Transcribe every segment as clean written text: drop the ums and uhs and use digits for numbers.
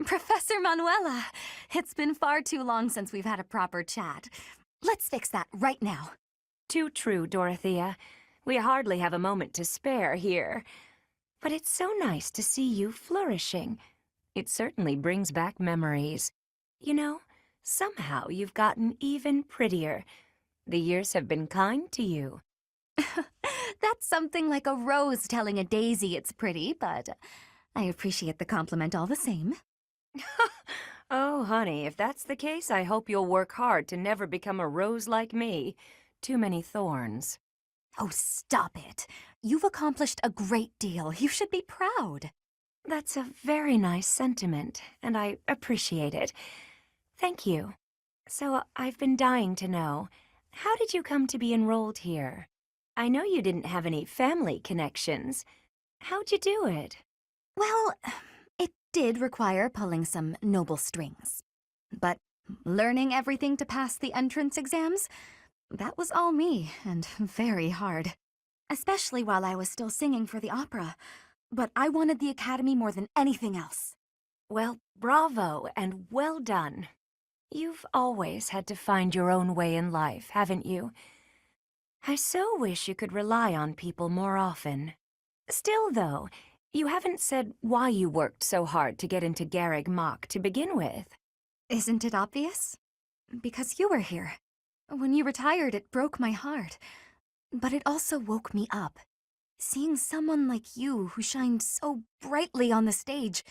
Professor Manuela, it's been far too long since we've had a proper chat. Let's fix that right now. Too true, Dorothea. We hardly have a moment to spare here. But it's so nice to see you flourishing. It certainly brings back memories. You know, somehow you've gotten even prettier. The years have been kind to you. That's something like a rose telling a daisy it's pretty, but I appreciate the compliment all the same. Oh, honey, if that's the case, I hope you'll work hard to never become a rose like me. Too many thorns. Oh, stop it. You've accomplished a great deal. You should be proud. That's a very nice sentiment, and I appreciate it. Thank you. So, I've been dying to know, how did you come to be enrolled here? I know you didn't have any family connections. How'd you do it? Well, it did require pulling some noble strings. But learning everything to pass the entrance exams, that was all me, and very hard. Especially while I was still singing for the opera. But I wanted the academy more than anything else. Well, bravo, and well done. You've always had to find your own way in life, haven't you? I so wish you could rely on people more often. Still, though, you haven't said why you worked so hard to get into Garrig Mach to begin with. Isn't it obvious? Because you were here. When you retired, it broke my heart. But it also woke me up. Seeing someone like you, who shined so brightly on the stage,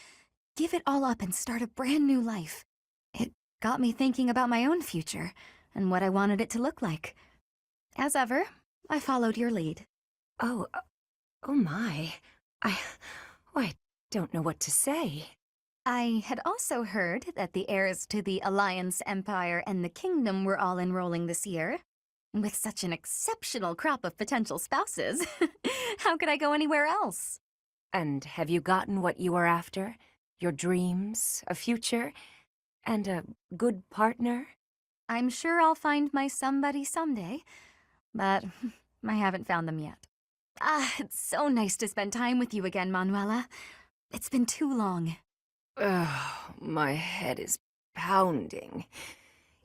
give it all up and start a brand new life. It got me thinking about my own future, and what I wanted it to look like. As ever, I followed your lead. Oh my. I don't know what to say. I had also heard that the heirs to the Alliance, Empire, and the Kingdom were all enrolling this year. With such an exceptional crop of potential spouses, how could I go anywhere else? And have you gotten what you were after? Your dreams, a future, and a good partner? I'm sure I'll find my somebody someday, but I haven't found them yet. It's so nice to spend time with you again, Manuela. It's been too long. Ugh, my head is pounding.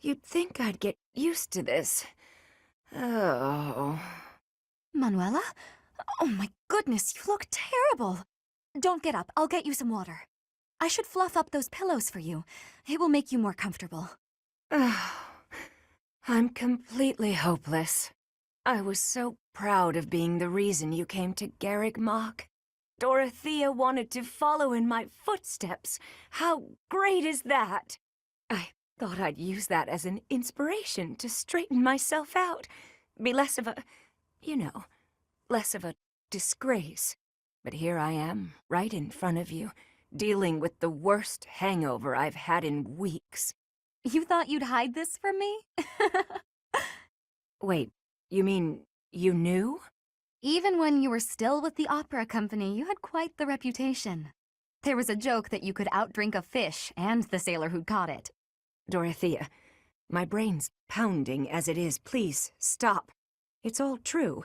You'd think I'd get used to this. Oh. Manuela? Oh my goodness, you look terrible. Don't get up, I'll get you some water. I should fluff up those pillows for you. It will make you more comfortable. I'm completely hopeless. I was so proud of being the reason you came to Garrig Mach. Dorothea wanted to follow in my footsteps. How great is that? I thought I'd use that as an inspiration to straighten myself out. Be less of a, less of a disgrace. But here I am, right in front of you, dealing with the worst hangover I've had in weeks. You thought you'd hide this from me? Wait, you mean you knew? Even when you were still with the opera company, you had quite the reputation. There was a joke that you could outdrink a fish and the sailor who'd caught it. Dorothea, my brain's pounding as it is. Please, stop. It's all true.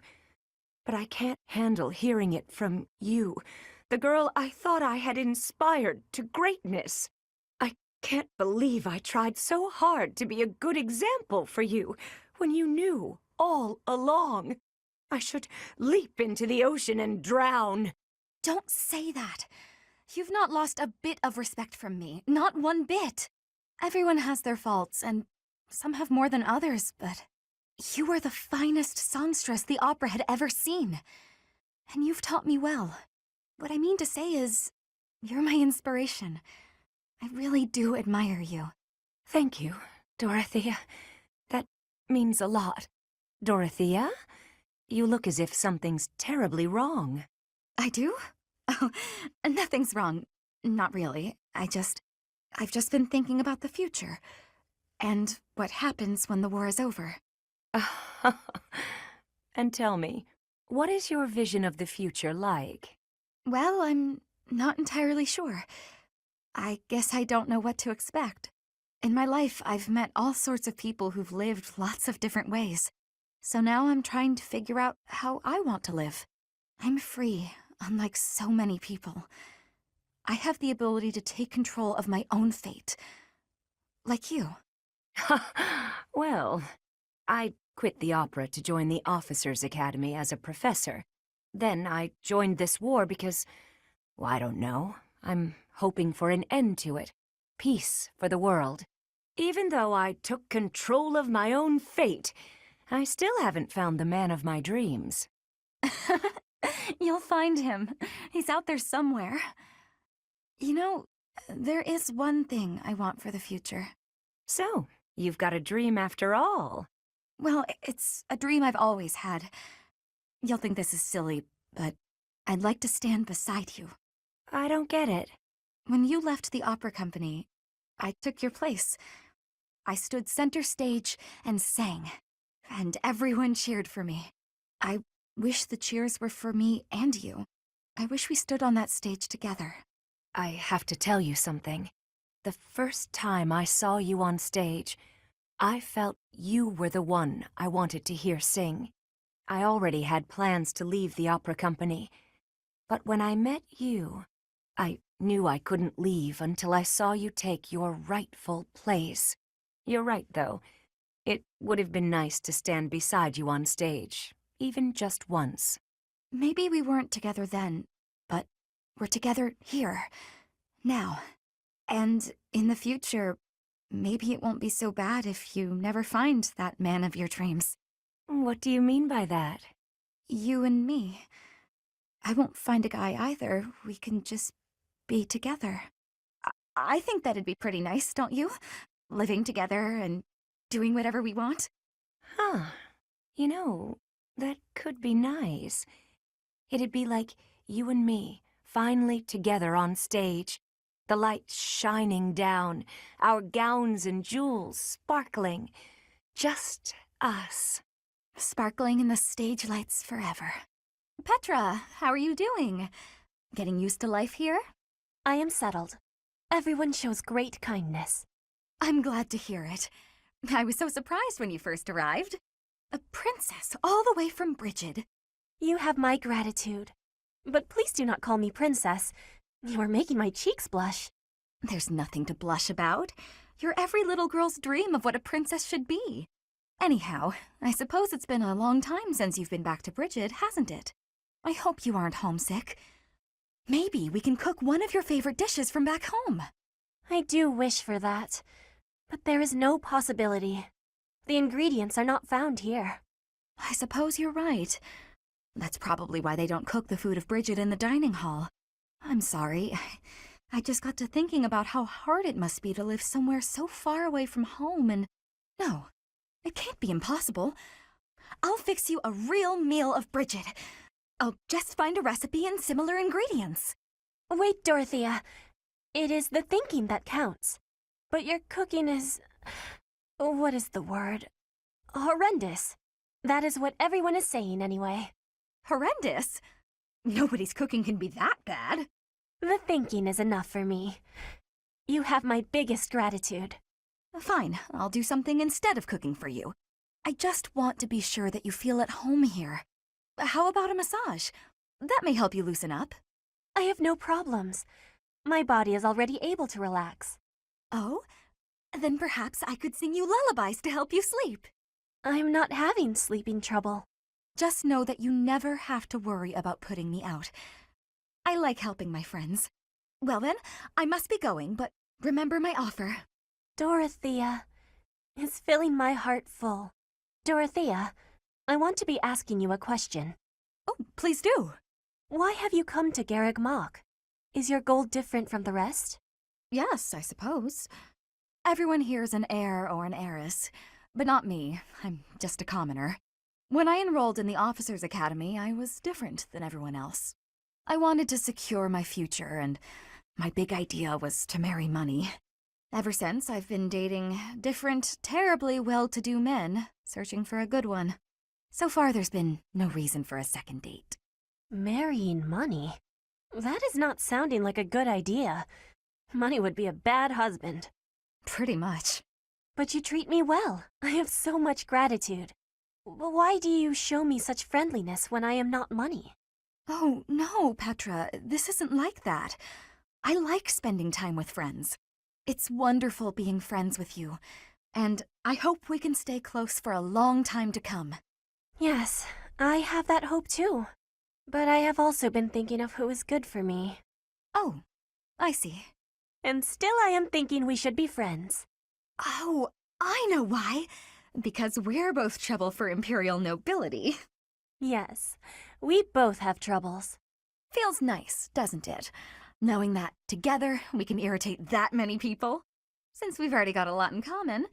But I can't handle hearing it from you, the girl I thought I had inspired to greatness. I can't believe I tried so hard to be a good example for you when you knew all along. I should leap into the ocean and drown. Don't say that. You've not lost a bit of respect from me, not one bit. Everyone has their faults, and some have more than others, but you are the finest songstress the opera had ever seen. And you've taught me well. What I mean to say is, you're my inspiration. I really do admire you. Thank you, Dorothea. That means a lot. Dorothea? You look as if something's terribly wrong. I do? Oh, nothing's wrong. Not really. I've just been thinking about the future. And what happens when the war is over. And tell me, what is your vision of the future like? Well, I'm not entirely sure. I guess I don't know what to expect. In my life, I've met all sorts of people who've lived lots of different ways. So now I'm trying to figure out how I want to live. I'm free, unlike so many people. I have the ability to take control of my own fate. Like you. Well, I quit the opera to join the Officers' Academy as a professor. Then I joined this war because, well, I don't know. I'm hoping for an end to it. Peace for the world. Even though I took control of my own fate, I still haven't found the man of my dreams. You'll find him. He's out there somewhere. You know, there is one thing I want for the future. So, you've got a dream after all. Well, it's a dream I've always had. You'll think this is silly, but I'd like to stand beside you. I don't get it. When you left the opera company, I took your place. I stood center stage and sang, and everyone cheered for me. I wish the cheers were for me and you. I wish we stood on that stage together. I have to tell you something. The first time I saw you on stage, I felt you were the one I wanted to hear sing. I already had plans to leave the opera company. But when I met you, I knew I couldn't leave until I saw you take your rightful place. You're right, though. It would have been nice to stand beside you on stage, even just once. Maybe we weren't together then, but we're together here, now. And in the future, maybe it won't be so bad if you never find that man of your dreams. What do you mean by that? You and me. I won't find a guy either. We can just be together. I think that'd be pretty nice, don't you? Living together and doing whatever we want. Huh. You know, that could be nice. It'd be like you and me, finally together on stage. The light shining down, our gowns and jewels sparkling. Just us. Sparkling in the stage lights forever. Petra, how are you doing? Getting used to life here? I am settled. Everyone shows great kindness. I'm glad to hear it. I was so surprised when you first arrived. A princess all the way from Brigid. You have my gratitude. But please do not call me princess. You are making my cheeks blush. There's nothing to blush about. You're every little girl's dream of what a princess should be. Anyhow, I suppose it's been a long time since you've been back to Brigid, hasn't it? I hope you aren't homesick. Maybe we can cook one of your favorite dishes from back home. I do wish for that. But there is no possibility. The ingredients are not found here. I suppose you're right. That's probably why they don't cook the food of Brigid in the dining hall. I'm sorry. I just got to thinking about how hard it must be to live somewhere so far away from home and... No, it can't be impossible. I'll fix you a real meal of Brigid. I'll just find a recipe and similar ingredients. Wait, Dorothea. It is the thinking that counts. But your cooking is... what is the word? Horrendous. That is what everyone is saying anyway. Horrendous? Nobody's cooking can be that bad. The thinking is enough for me. You have my biggest gratitude. Fine, I'll do something instead of cooking for you. I just want to be sure that you feel at home here. How about a massage? That may help you loosen up. I have no problems. My body is already able to relax. Oh? Then perhaps I could sing you lullabies to help you sleep. I'm not having sleeping trouble. Just know that you never have to worry about putting me out. I like helping my friends. Well then, I must be going, but remember my offer. Dorothea is filling my heart full. Dorothea, I want to be asking you a question. Oh, please do. Why have you come to Garreg Mach? Is your goal different from the rest? Yes, I suppose. Everyone here is an heir or an heiress, but not me. I'm just a commoner. When I enrolled in the Officers' Academy, I was different than everyone else. I wanted to secure my future, and my big idea was to marry money. Ever since, I've been dating different, terribly well-to-do men, searching for a good one. So far, there's been no reason for a second date. Marrying money? That is not sounding like a good idea. Money would be a bad husband. Pretty much. But you treat me well. I have so much gratitude. Why do you show me such friendliness when I am not money? Oh, no, Petra. This isn't like that. I like spending time with friends. It's wonderful being friends with you, and I hope we can stay close for a long time to come. Yes, I have that hope too. But I have also been thinking of who is good for me. Oh, I see. And still I am thinking we should be friends. Oh, I know why. Because we're both trouble for Imperial nobility. Yes, we both have troubles. Feels nice, doesn't it? Knowing that together we can irritate that many people. Since we've already got a lot in common,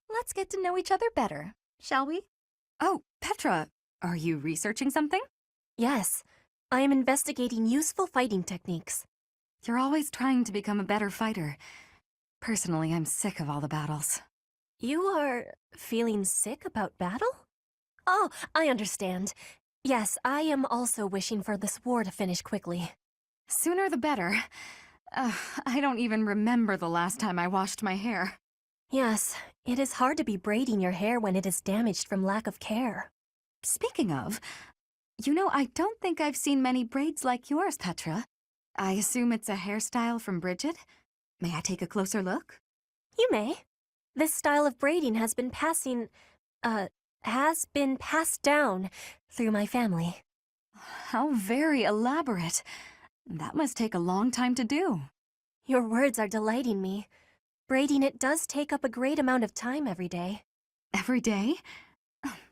let's get to know each other better, shall we? Oh, Petra, are you researching something? Yes, I am investigating useful fighting techniques. You're always trying to become a better fighter. Personally, I'm sick of all the battles. You are feeling sick about battle? Oh, I understand. Yes, I am also wishing for this war to finish quickly. Sooner the better. I don't even remember the last time I washed my hair. Yes, it is hard to be braiding your hair when it is damaged from lack of care. Speaking of, I don't think I've seen many braids like yours, Petra. I assume it's a hairstyle from Bridget? May I take a closer look? You may. This style of braiding has been passed down through my family. How very elaborate. That must take a long time to do. Your words are delighting me. Braiding it does take up a great amount of time every day. Every day?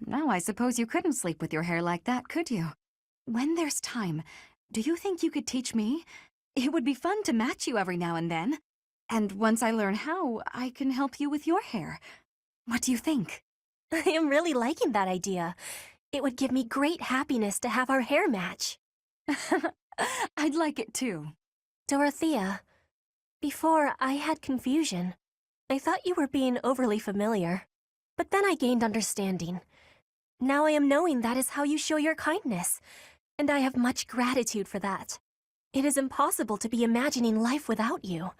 Now I suppose you couldn't sleep with your hair like that, could you? When there's time, do you think you could teach me? It would be fun to match you every now and then. And once I learn how, I can help you with your hair. What do you think? I am really liking that idea. It would give me great happiness to have our hair match. I'd like it too. Dorothea, before I had confusion. I thought you were being overly familiar. But then I gained understanding. Now I am knowing that is how you show your kindness, and I have much gratitude for that. It is impossible to be imagining life without you.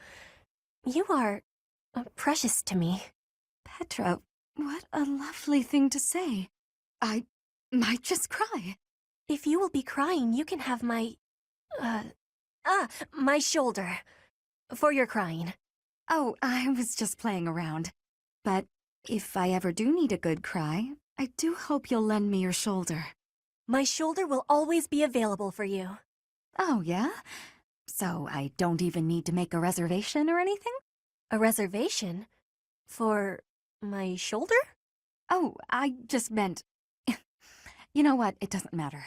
You are precious to me. Petra, what a lovely thing to say. I might just cry. If you will be crying, you can have my shoulder. For your crying. Oh, I was just playing around. But if I ever do need a good cry, I do hope you'll lend me your shoulder. My shoulder will always be available for you. Oh, yeah? So I don't even need to make a reservation or anything? A reservation? For my shoulder? Oh, I just meant... You know what? It doesn't matter.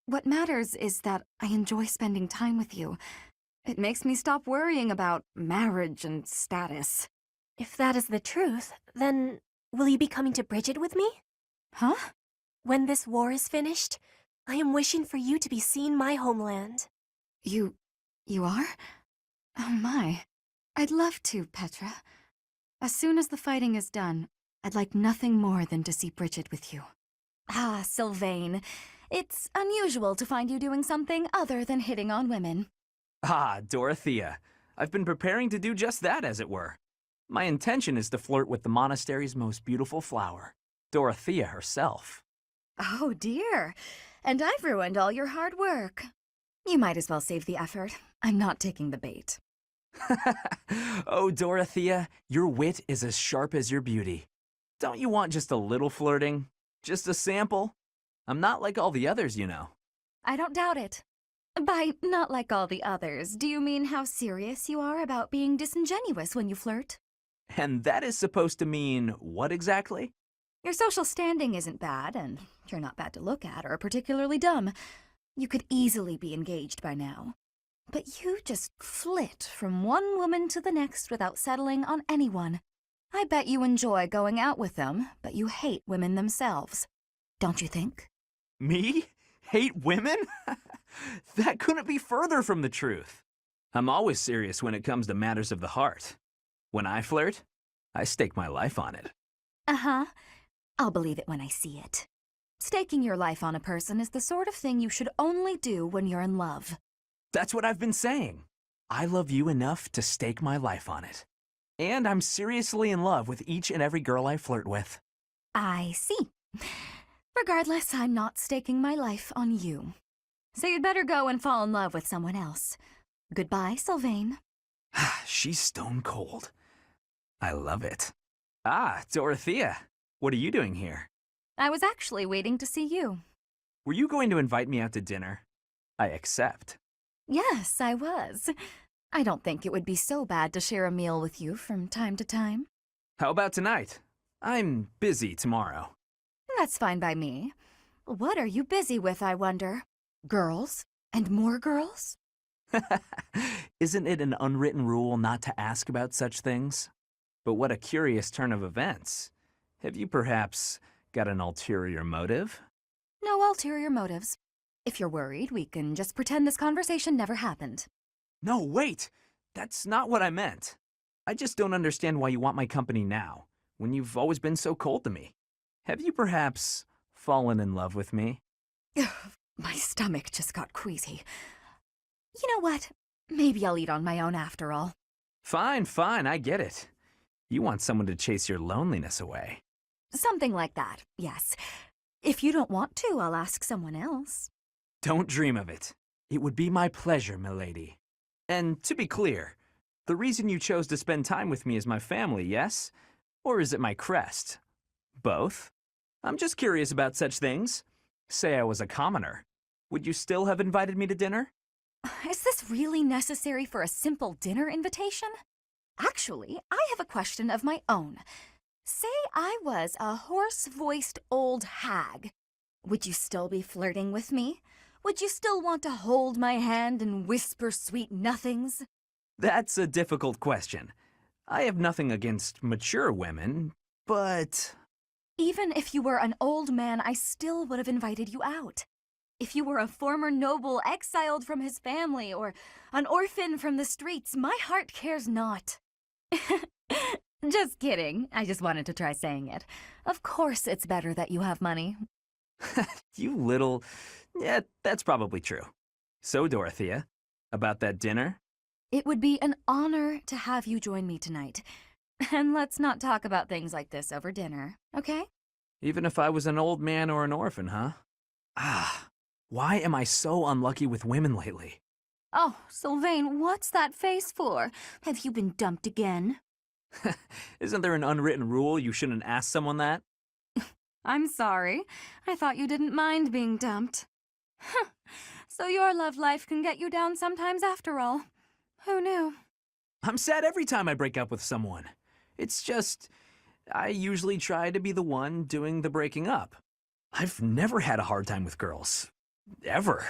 What matters is that I enjoy spending time with you. It makes me stop worrying about marriage and status. If that is the truth, then will you be coming to Bridget with me? Huh? When this war is finished, I am wishing for you to be seeing my homeland. You are? Oh my. I'd love to, Petra. As soon as the fighting is done, I'd like nothing more than to see Bridget with you. Ah, Sylvain. It's unusual to find you doing something other than hitting on women. Ah, Dorothea. I've been preparing to do just that, as it were. My intention is to flirt with the monastery's most beautiful flower, Dorothea herself. Oh dear. And I've ruined all your hard work. You might as well save the effort. I'm not taking the bait. Oh, Dorothea, your wit is as sharp as your beauty. Don't you want just a little flirting? Just a sample? I'm not like all the others, you know. I don't doubt it. By not like all the others, do you mean how serious you are about being disingenuous when you flirt? And that is supposed to mean what exactly? Your social standing isn't bad, and you're not bad to look at or particularly dumb. You could easily be engaged by now. But you just flit from one woman to the next without settling on anyone. I bet you enjoy going out with them, but you hate women themselves. Don't you think? Me? Hate women? That couldn't be further from the truth. I'm always serious when it comes to matters of the heart. When I flirt, I stake my life on it. Uh-huh. I'll believe it when I see it. Staking your life on a person is the sort of thing you should only do when you're in love. That's what I've been saying. I love you enough to stake my life on it. And I'm seriously in love with each and every girl I flirt with. I see. Regardless, I'm not staking my life on you. So you'd better go and fall in love with someone else. Goodbye, Sylvain. She's stone cold. I love it. Ah, Dorothea. What are you doing here? I was actually waiting to see you. Were you going to invite me out to dinner? I accept. Yes, I was. I don't think it would be so bad to share a meal with you from time to time. How about tonight? I'm busy tomorrow. That's fine by me. What are you busy with, I wonder? Girls? And more girls? Isn't it an unwritten rule not to ask about such things? But what a curious turn of events. Have you perhaps got an ulterior motive? No ulterior motives. If you're worried, we can just pretend this conversation never happened. No, wait! That's not what I meant. I just don't understand why you want my company now, when you've always been so cold to me. Have you perhaps fallen in love with me? My stomach just got queasy. You know what? Maybe I'll eat on my own after all. Fine, I get it. You want someone to chase your loneliness away. Something like that, yes. If you don't want to, I'll ask someone else. Don't dream of it. It would be my pleasure, milady. And to be clear, the reason you chose to spend time with me is my family, yes? Or is it my crest? Both? I'm just curious about such things. Say I was a commoner. Would you still have invited me to dinner? Is this really necessary for a simple dinner invitation? Actually, I have a question of my own. Say I was a hoarse-voiced old hag. Would you still be flirting with me? Would you still want to hold my hand and whisper sweet nothings? That's a difficult question. I have nothing against mature women, but... Even if you were an old man, I still would have invited you out. If you were a former noble exiled from his family or an orphan from the streets, my heart cares not. Just kidding. I just wanted to try saying it. Of course it's better that you have money. You little... Yeah, that's probably true. So, Dorothea, about that dinner? It would be an honor to have you join me tonight. And let's not talk about things like this over dinner, okay? Even if I was an old man or an orphan, huh? Ah, why am I so unlucky with women lately? Oh, Sylvain, what's that face for? Have you been dumped again? Isn't there an unwritten rule you shouldn't ask someone that? I'm sorry. I thought you didn't mind being dumped. So your love life can get you down sometimes after all. Who knew? I'm sad every time I break up with someone. It's just, I usually try to be the one doing the breaking up. I've never had a hard time with girls. Ever.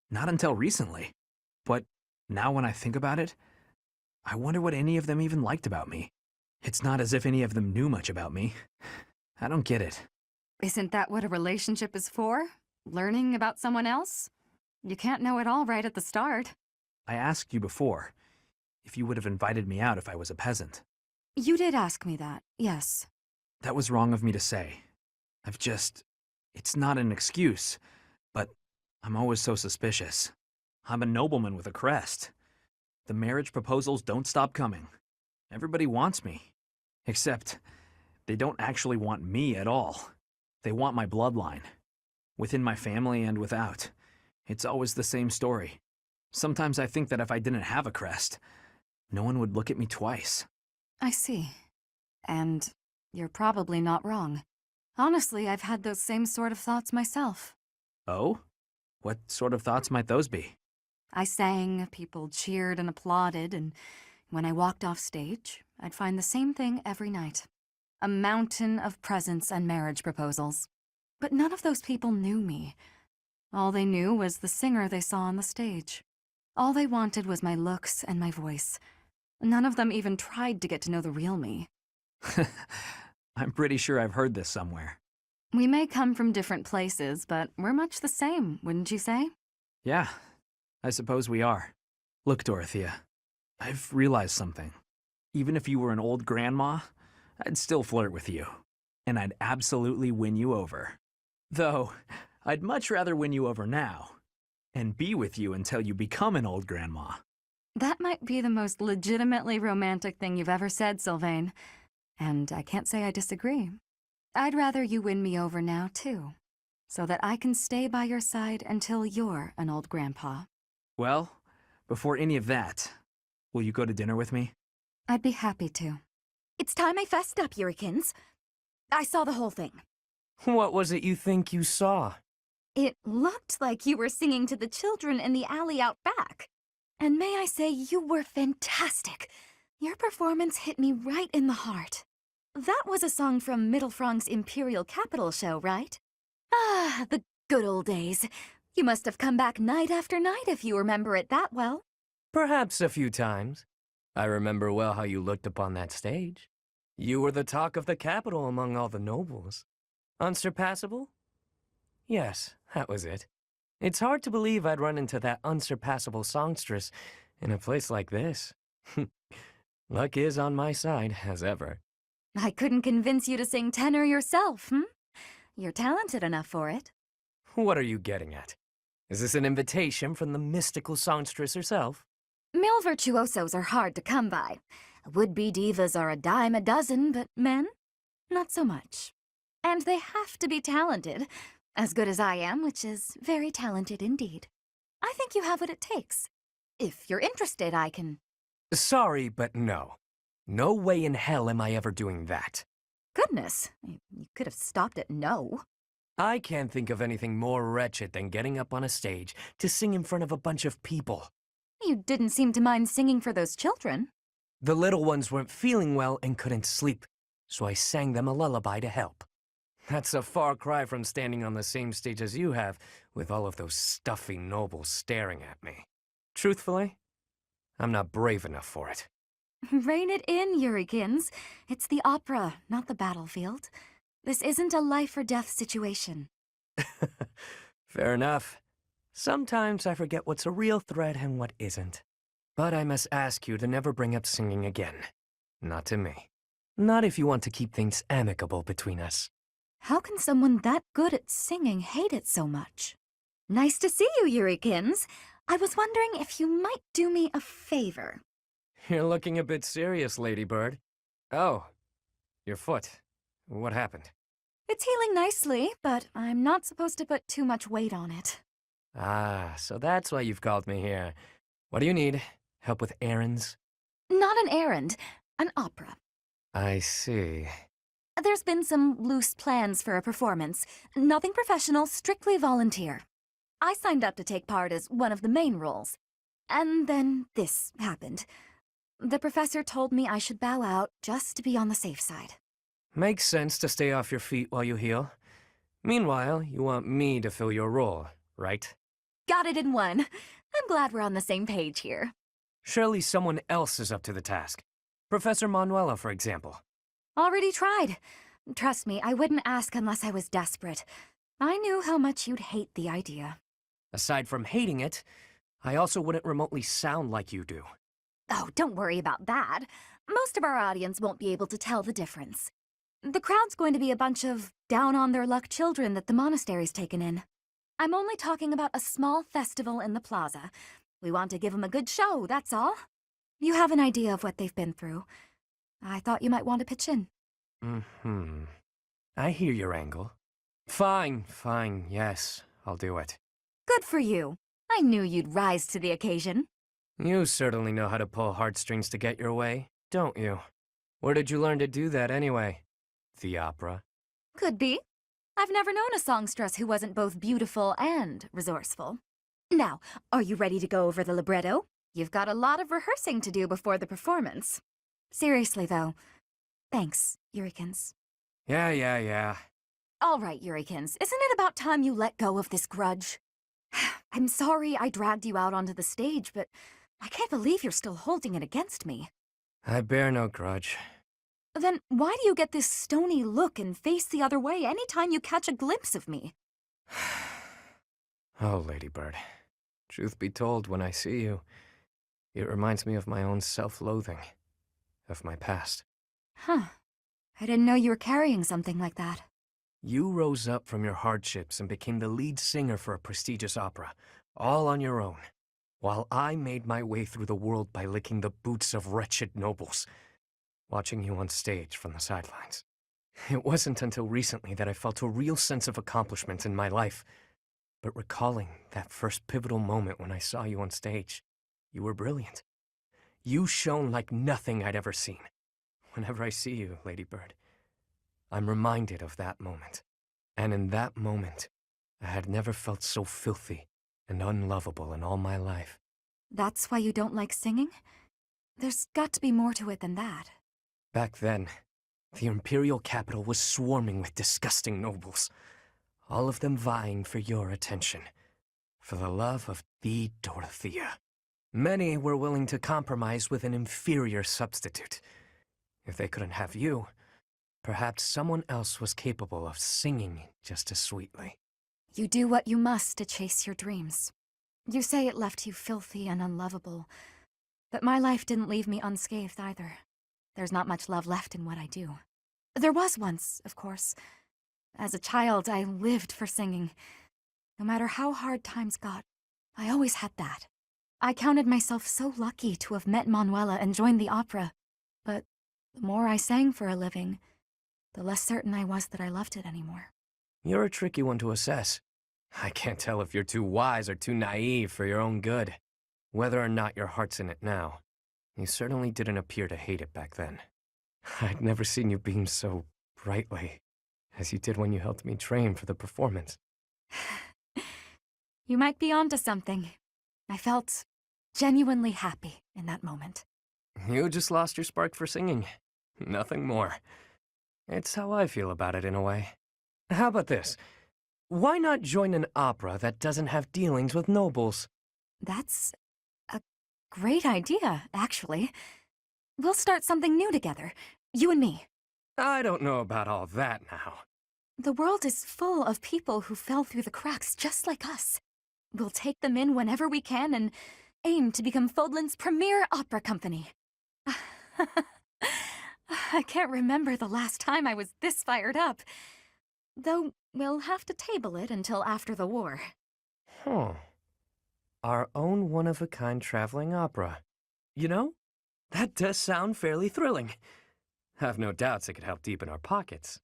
Not until recently. But now when I think about it, I wonder what any of them even liked about me. It's not as if any of them knew much about me. I don't get it. Isn't that what a relationship is for? Learning about someone else? You can't know it all right at the start. I asked you before if you would have invited me out if I was a peasant. You did ask me that, yes. That was wrong of me to say. It's not an excuse, but I'm always so suspicious. I'm a nobleman with a crest. The marriage proposals don't stop coming. Everybody wants me. Except, they don't actually want me at all. They want my bloodline. Within my family and without. It's always the same story. Sometimes I think that if I didn't have a crest, no one would look at me twice. I see. And you're probably not wrong. Honestly, I've had those same sort of thoughts myself. Oh? What sort of thoughts might those be? I sang, people cheered and applauded, and when I walked off stage, I'd find the same thing every night. A mountain of presents and marriage proposals. But none of those people knew me. All they knew was the singer they saw on the stage. All they wanted was my looks and my voice. None of them even tried to get to know the real me. I'm pretty sure I've heard this somewhere. We may come from different places, but we're much the same, wouldn't you say? Yeah, I suppose we are. Look, Dorothea, I've realized something. Even if you were an old grandma, I'd still flirt with you. And I'd absolutely win you over. Though, I'd much rather win you over now and be with you until you become an old grandma. That might be the most legitimately romantic thing you've ever said, Sylvain. And I can't say I disagree. I'd rather you win me over now, too, so that I can stay by your side until you're an old grandpa. Well, before any of that, Will you go to dinner with me? I'd be happy to. It's time I fessed up, Yurikins. I saw the whole thing. What was it you think you saw? It looked like you were singing to the children in the alley out back. And may I say, you were fantastic. Your performance hit me right in the heart. That was a song from Mittelfrank's Imperial Capital show, right? Ah, the good old days. You must have come back night after night if you remember it that well. Perhaps a few times. I remember well how you looked upon that stage. You were the talk of the capital among all the nobles. Unsurpassable? Yes, that was it. It's hard to believe I'd run into that unsurpassable songstress in a place like this. Luck is on my side, as ever. I couldn't convince you to sing tenor yourself, You're talented enough for it. What are you getting at? Is this an invitation from the mystical songstress herself? Male virtuosos are hard to come by. Would-be divas are a dime a dozen, but men? Not so much. And they have to be talented, as good as I am, which is very talented indeed. I think you have what it takes. If you're interested, I can... Sorry, but no. No way in hell am I ever doing that. Goodness, you could have stopped at no. I can't think of anything more wretched than getting up on a stage to sing in front of a bunch of people. You didn't seem to mind singing for those children. The little ones weren't feeling well and couldn't sleep, so I sang them a lullaby to help. That's a far cry from standing on the same stage as you have, with all of those stuffy nobles staring at me. Truthfully, I'm not brave enough for it. Rein it in, Yurikins. It's the opera, not the battlefield. This isn't a life-or-death situation. Fair enough. Sometimes I forget what's a real threat and what isn't. But I must ask you to never bring up singing again. Not to me. Not if you want to keep things amicable between us. How can someone that good at singing hate it so much? Nice to see you, Yurikins. I was wondering if you might do me a favor. You're looking a bit serious, Ladybird. Oh, your foot. What happened? It's healing nicely, but I'm not supposed to put too much weight on it. Ah, so that's why you've called me here. What do you need? Help with errands? Not an errand, an opera. I see. There's been some loose plans for a performance. Nothing professional, strictly volunteer. I signed up to take part as one of the main roles. And then this happened. The professor told me I should bow out just to be on the safe side. Makes sense to stay off your feet while you heal. Meanwhile, you want me to fill your role, right? Got it in one. I'm glad we're on the same page here. Surely someone else is up to the task. Professor Manuela, for example. Already tried. Trust me, I wouldn't ask unless I was desperate. I knew how much you'd hate the idea. Aside from hating it, I also wouldn't remotely sound like you do. Oh, don't worry about that. Most of our audience won't be able to tell the difference. The crowd's going to be a bunch of down-on-their-luck children that the monastery's taken in. I'm only talking about a small festival in the plaza. We want to give them a good show, that's all. You have an idea of what they've been through. I thought you might want to pitch in. I hear your angle. Fine, yes, I'll do it. Good for you. I knew you'd rise to the occasion. You certainly know how to pull heartstrings to get your way, don't you? Where did you learn to do that anyway? The opera? Could be. I've never known a songstress who wasn't both beautiful and resourceful. Now, are you ready to go over the libretto? You've got a lot of rehearsing to do before the performance. Seriously, though, thanks, Yurikins. Yeah. All right, Yurikins, isn't it about time you let go of this grudge? I'm sorry I dragged you out onto the stage, but I can't believe you're still holding it against me. I bear no grudge. Then why do you get this stony look and face the other way any time you catch a glimpse of me? Oh, Ladybird. Truth be told, when I see you, it reminds me of my own self-loathing, of my past. Huh. I didn't know you were carrying something like that. You rose up from your hardships and became the lead singer for a prestigious opera, all on your own, while I made my way through the world by licking the boots of wretched nobles, watching you on stage from the sidelines. It wasn't until recently that I felt a real sense of accomplishment in my life, but recalling that first pivotal moment when I saw you on stage, you were brilliant. you shone like nothing I'd ever seen. Whenever I see you, Lady Bird, I'm reminded of that moment. And in that moment, I had never felt so filthy and unlovable in all my life. That's why you don't like singing? There's got to be more to it than that. Back then, the Imperial capital was swarming with disgusting nobles, all of them vying for your attention, for the love of the Dorothea. Many were willing to compromise with an inferior substitute. If they couldn't have you, perhaps someone else was capable of singing just as sweetly. You do what you must to chase your dreams. You say it left you filthy and unlovable, but my life didn't leave me unscathed either. There's not much love left in what I do. There was once, of course. As a child, I lived for singing. No matter how hard times got, I always had that. I counted myself so lucky to have met Manuela and joined the opera, but the more I sang for a living, the less certain I was that I loved it anymore. You're a tricky one to assess. I can't tell if you're too wise or too naive for your own good. Whether or not your heart's in it now, you certainly didn't appear to hate it back then. I'd never seen you beam so brightly as you did when you helped me train for the performance. You might be onto something. I felt genuinely happy in that moment. You just lost your spark for singing. Nothing more. It's how I feel about it in a way. How about this? Why not join an opera that doesn't have dealings with nobles? That's a great idea, actually. We'll start something new together, you and me. I don't know about all that now. The world is full of people who fell through the cracks just like us. We'll take them in whenever we can and aim to become Fodlan's premier opera company. I can't remember the last time I was this fired up. Though we'll have to table it until after the war. Huh. Our own one-of-a-kind traveling opera. You know, that does sound fairly thrilling. I've no doubts it could help deepen our pockets.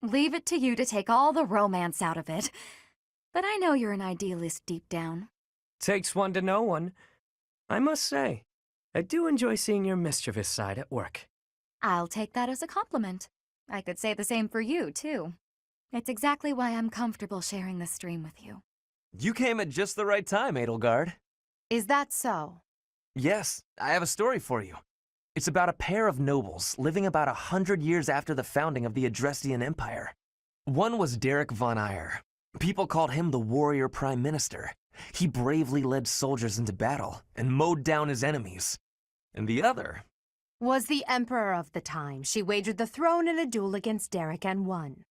Leave it to you to take all the romance out of it. But I know you're an idealist deep down. Takes one to know one. I must say, I do enjoy seeing your mischievous side at work. I'll take that as a compliment. I could say the same for you, too. It's exactly why I'm comfortable sharing this stream with you. You came at just the right time, Edelgard. Is that so? Yes, I have a story for you. It's about a pair of nobles living about 100 years after the founding of the Adrestian Empire. One was Derek von Eyre. People called him the warrior prime minister. He bravely led soldiers into battle and mowed down his enemies. And the other was the emperor of the time. She wagered the throne in a duel against Derek and won.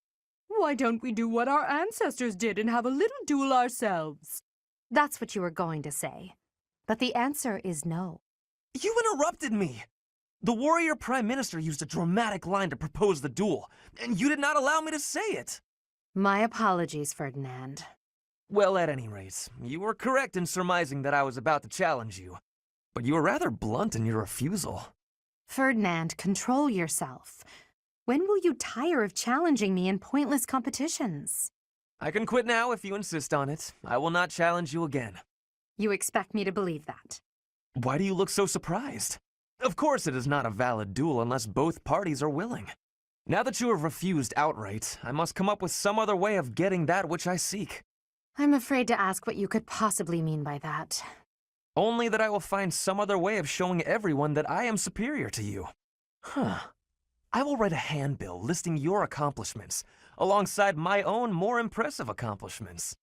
Why don't we do what our ancestors did and have a little duel ourselves? That's what you were going to say. But the answer is no. You interrupted me! The warrior prime minister used a dramatic line to propose the duel, and you did not allow me to say it! My apologies, Ferdinand. Well, at any rate, you were correct in surmising that I was about to challenge you. But you were rather blunt in your refusal. Ferdinand, control yourself. When will you tire of challenging me in pointless competitions? I can quit now if you insist on it. I will not challenge you again. You expect me to believe that? Why do you look so surprised? Of course it is not a valid duel unless both parties are willing. Now that you have refused outright, I must come up with some other way of getting that which I seek. I'm afraid to ask what you could possibly mean by that. Only that I will find some other way of showing everyone that I am superior to you. I will write a handbill listing your accomplishments, alongside my own more impressive accomplishments.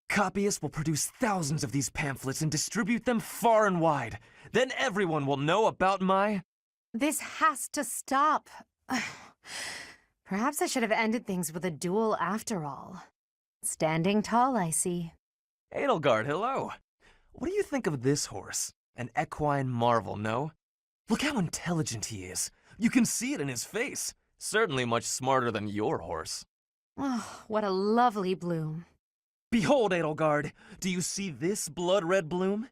Copyists will produce thousands of these pamphlets and distribute them far and wide. Then everyone will know about my... This has to stop. Perhaps I should have ended things with a duel after all. Standing tall, I see. Edelgard, hello. What do you think of this horse? An equine marvel, no? Look how intelligent he is. You can see it in his face. Certainly much smarter than your horse. Oh, what a lovely bloom. Behold, Edelgard, do you see this blood-red bloom?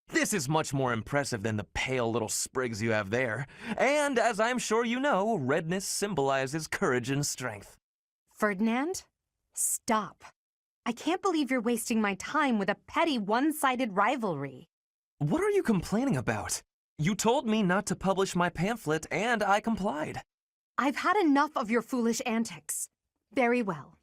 This is much more impressive than the pale little sprigs you have there. And, as I'm sure you know, redness symbolizes courage and strength. Ferdinand, stop. I can't believe you're wasting my time with a petty one-sided rivalry. What are you complaining about? You told me not to publish my pamphlet, and I complied. I've had enough of your foolish antics. Very well.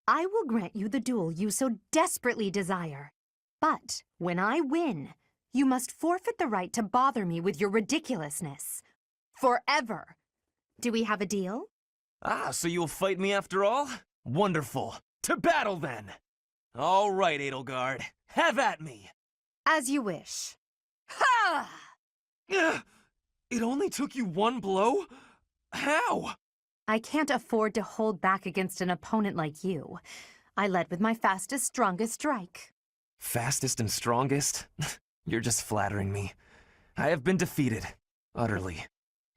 I will grant you the duel you so desperately desire. But when I win, you must forfeit the right to bother me with your ridiculousness. Forever. Do we have a deal? Ah, so you'll fight me after all? Wonderful. To battle, then! All right, Edelgard. Have at me! As you wish. Ha! Ugh! It only took you one blow? How? I can't afford to hold back against an opponent like you. I led with my fastest, strongest strike. Fastest and strongest? You're just flattering me. I have been defeated. Utterly.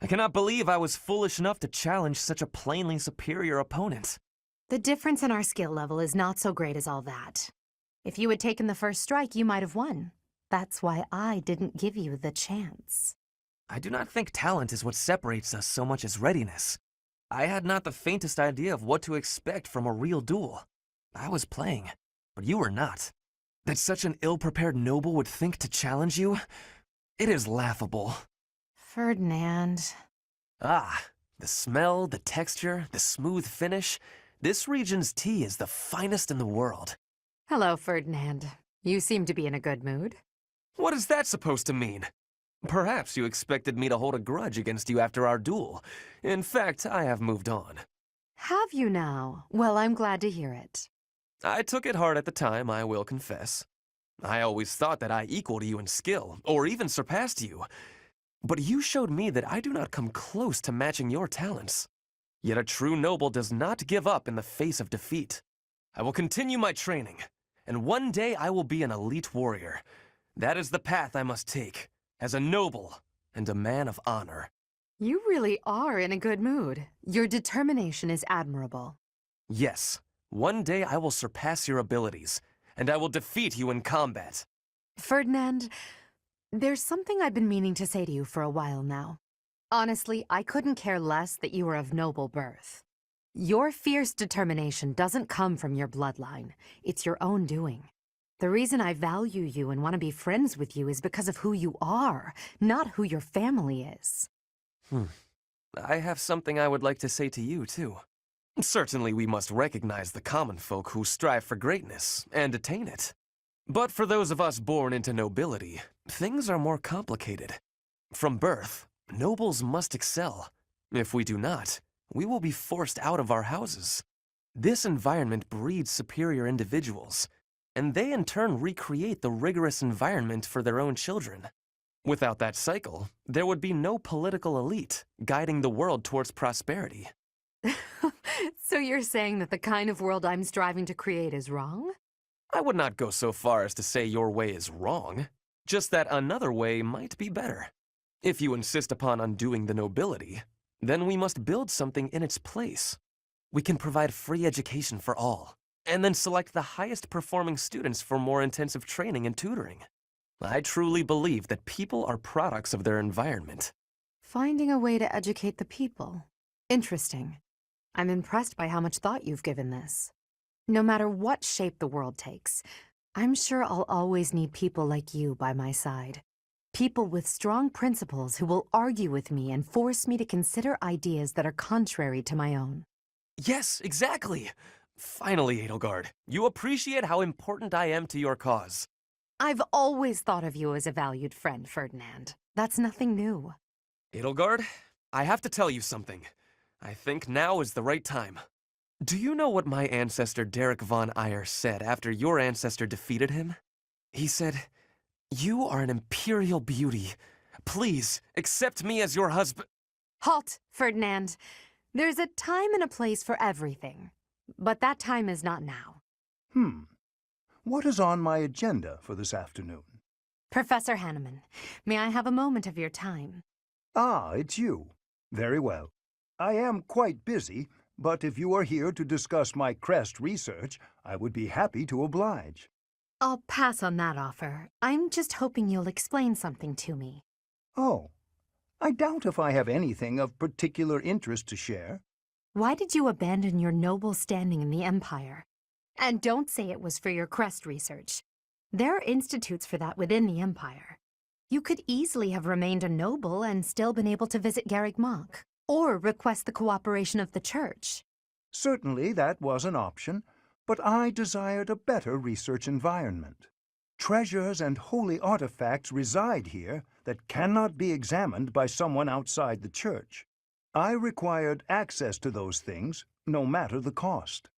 I cannot believe I was foolish enough to challenge such a plainly superior opponent. The difference in our skill level is not so great as all that. If you had taken the first strike, you might have won. That's why I didn't give you the chance. I do not think talent is what separates us so much as readiness. I had not the faintest idea of what to expect from a real duel. I was playing, but you were not. That such an ill-prepared noble would think to challenge you? It is laughable. Ferdinand. Ah, the smell, the texture, the smooth finish. This region's tea is the finest in the world. Hello, Ferdinand. You seem to be in a good mood. What is that supposed to mean? Perhaps you expected me to hold a grudge against you after our duel. In fact, I have moved on. Have you now? Well, I'm glad to hear it. I took it hard at the time, I will confess. I always thought that I equaled you in skill, or even surpassed you. But you showed me that I do not come close to matching your talents. Yet a true noble does not give up in the face of defeat. I will continue my training, and one day I will be an elite warrior. That is the path I must take, as a noble and a man of honor. You really are in a good mood. Your determination is admirable. Yes, one day I will surpass your abilities, and I will defeat you in combat. Ferdinand, there's something I've been meaning to say to you for a while now. Honestly, I couldn't care less that you are of noble birth. Your fierce determination doesn't come from your bloodline. It's your own doing. The reason I value you and want to be friends with you is because of who you are, not who your family is. I have something I would like to say to you, too. Certainly we must recognize the common folk who strive for greatness and attain it. But for those of us born into nobility, things are more complicated. From birth, nobles must excel. If we do not, we will be forced out of our houses. This environment breeds superior individuals, and they in turn recreate the rigorous environment for their own children. Without that cycle, there would be no political elite guiding the world towards prosperity. So you're saying that the kind of world I'm striving to create is wrong? I would not go so far as to say your way is wrong, just that another way might be better. If you insist upon undoing the nobility, then we must build something in its place. We can provide free education for all, and then select the highest performing students for more intensive training and tutoring. I truly believe that people are products of their environment. Finding a way to educate the people. Interesting. I'm impressed by how much thought you've given this. No matter what shape the world takes, I'm sure I'll always need people like you by my side. People with strong principles who will argue with me and force me to consider ideas that are contrary to my own. Yes, exactly! Finally, Edelgard, you appreciate how important I am to your cause. I've always thought of you as a valued friend, Ferdinand. That's nothing new. Edelgard, I have to tell you something. I think now is the right time. Do you know what my ancestor Derek von Eyre said after your ancestor defeated him? He said, "You are an imperial beauty. Please, accept me as your husband." Halt, Ferdinand. There's a time and a place for everything. But that time is not now. What is on my agenda for this afternoon? Professor Hanneman, may I have a moment of your time? Ah, it's you. Very well. I am quite busy, but if you are here to discuss my crest research, I would be happy to oblige. I'll pass on that offer. I'm just hoping you'll explain something to me. Oh, I doubt if I have anything of particular interest to share. Why did you abandon your noble standing in the Empire? And don't say it was for your crest research. There are institutes for that within the Empire. You could easily have remained a noble and still been able to visit Garreg Mach, or request the cooperation of the church. Certainly that was an option, but I desired a better research environment. Treasures and holy artifacts reside here that cannot be examined by someone outside the church. I required access to those things, no matter the cost.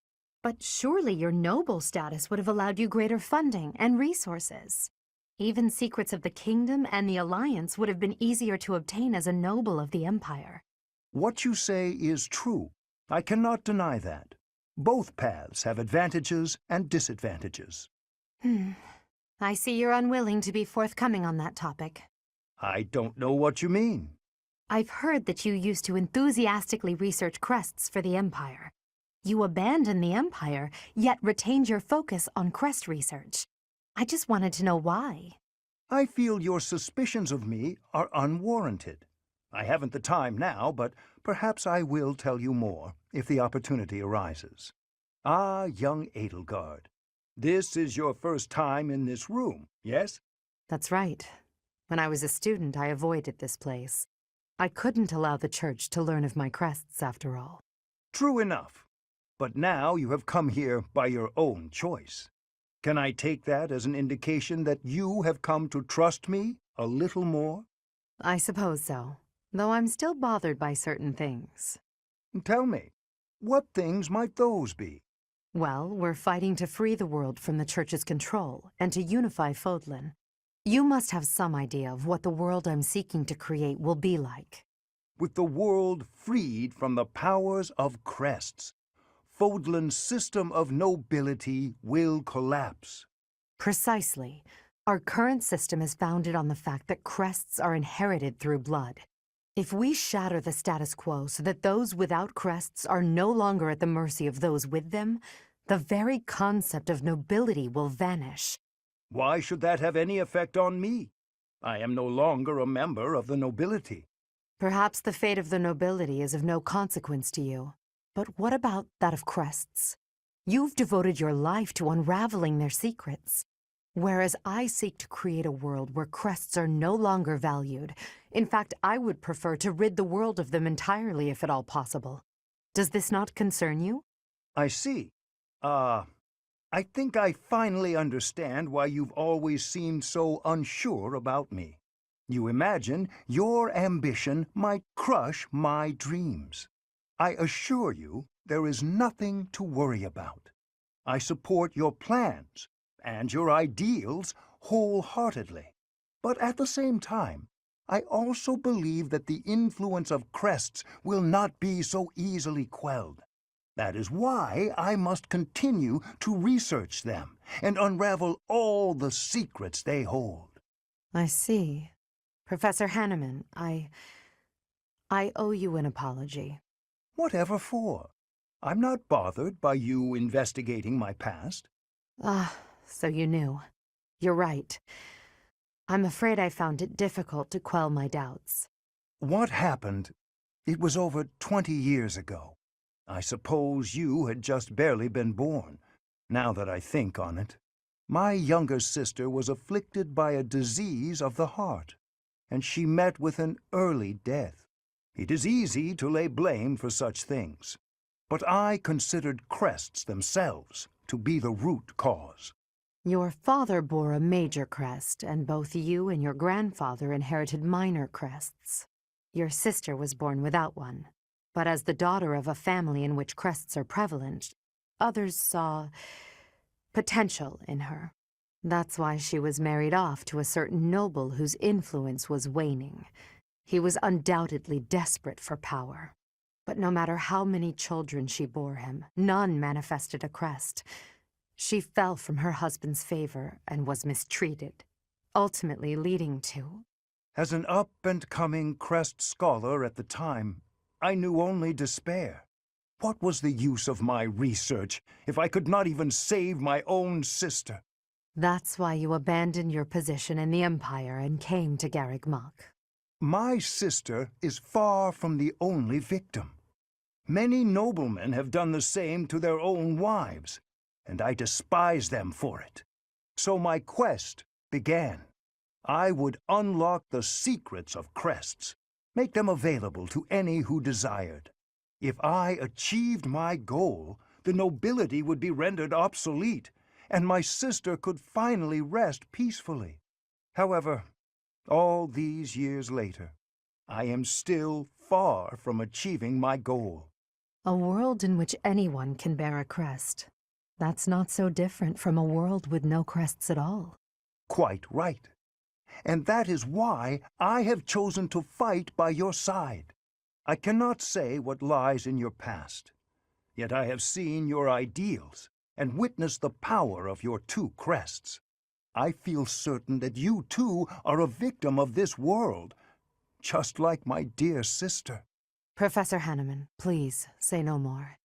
But surely your noble status would have allowed you greater funding and resources. Even secrets of the kingdom and the alliance would have been easier to obtain as a noble of the empire. What you say is true. I cannot deny that. Both paths have advantages and disadvantages. I see you're unwilling to be forthcoming on that topic. I don't know what you mean. I've heard that you used to enthusiastically research crests for the Empire. You abandoned the Empire, yet retained your focus on crest research. I just wanted to know why. I feel your suspicions of me are unwarranted. I haven't the time now, but perhaps I will tell you more if the opportunity arises. Ah, young Edelgard, this is your first time in this room, yes? That's right. When I was a student, I avoided this place. I couldn't allow the church to learn of my crests, after all. True enough. But now you have come here by your own choice. Can I take that as an indication that you have come to trust me a little more? I suppose so, though I'm still bothered by certain things. Tell me, what things might those be? Well, we're fighting to free the world from the church's control and to unify Fodlan. You must have some idea of what the world I'm seeking to create will be like. With the world freed from the powers of crests, Fodlan's system of nobility will collapse. Precisely. Our current system is founded on the fact that crests are inherited through blood. If we shatter the status quo so that those without crests are no longer at the mercy of those with them, the very concept of nobility will vanish. Why should that have any effect on me? I am no longer a member of the nobility. Perhaps the fate of the nobility is of no consequence to you. But what about that of crests? You've devoted your life to unraveling their secrets. Whereas I seek to create a world where crests are no longer valued. In fact, I would prefer to rid the world of them entirely if at all possible. Does this not concern you? I see. I think I finally understand why you've always seemed so unsure about me. You imagine your ambition might crush my dreams. I assure you there is nothing to worry about. I support your plans and your ideals wholeheartedly. But at the same time, I also believe that the influence of crests will not be so easily quelled. That is why I must continue to research them and unravel all the secrets they hold. I see. Professor Hanneman, I owe you an apology. Whatever for? I'm not bothered by you investigating my past. So you knew. You're right. I'm afraid I found it difficult to quell my doubts. What happened? It was over 20 years ago. I suppose you had just barely been born, now that I think on it. My younger sister was afflicted by a disease of the heart, and she met with an early death. It is easy to lay blame for such things, but I considered crests themselves to be the root cause. Your father bore a major crest, and both you and your grandfather inherited minor crests. Your sister was born without one, but as the daughter of a family in which crests are prevalent, others saw potential in her. That's why she was married off to a certain noble whose influence was waning. He was undoubtedly desperate for power. But no matter how many children she bore him, none manifested a crest. She fell from her husband's favor and was mistreated, ultimately leading to... As an up-and-coming crest scholar at the time, I knew only despair. What was the use of my research if I could not even save my own sister? That's why you abandoned your position in the Empire and came to Garreg Mach. My sister is far from the only victim. Many noblemen have done the same to their own wives, and I despise them for it. So my quest began. I would unlock the secrets of crests, make them available to any who desired. If I achieved my goal, the nobility would be rendered obsolete, and my sister could finally rest peacefully. However, all these years later, I am still far from achieving my goal. A world in which anyone can bear a crest. That's not so different from a world with no crests at all. Quite right. And that is why I have chosen to fight by your side. I cannot say what lies in your past, yet I have seen your ideals and witnessed the power of your two crests. I feel certain that you too are a victim of this world, just like my dear sister. Professor Hanneman, please say no more.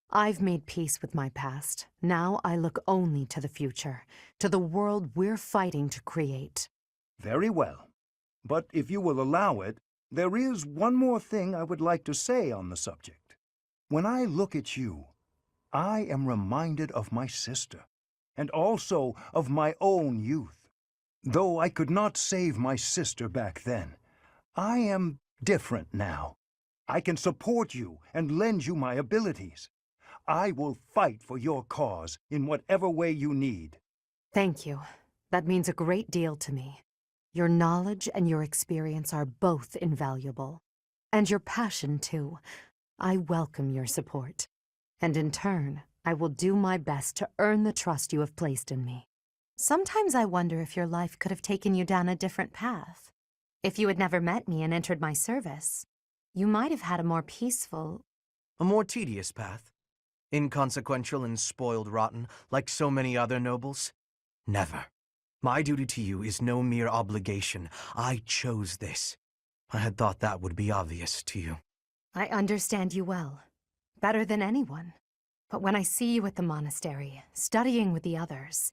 I've made peace with my past. Now I look only to the future, to the world we're fighting to create. Very well. But if you will allow it, there is one more thing I would like to say on the subject. When I look at you, I am reminded of my sister, and also of my own youth. Though I could not save my sister back then, I am different now. I can support you and lend you my abilities. I will fight for your cause in whatever way you need. Thank you. That means a great deal to me. Your knowledge and your experience are both invaluable. And your passion, too. I welcome your support. And in turn, I will do my best to earn the trust you have placed in me. Sometimes I wonder if your life could have taken you down a different path. If you had never met me and entered my service, you might have had a more peaceful... A more tedious path. Inconsequential and spoiled rotten, like so many other nobles? Never. My duty to you is no mere obligation. I chose this. I had thought that would be obvious to you. I understand you well. Better than anyone. But when I see you at the monastery, studying with the others,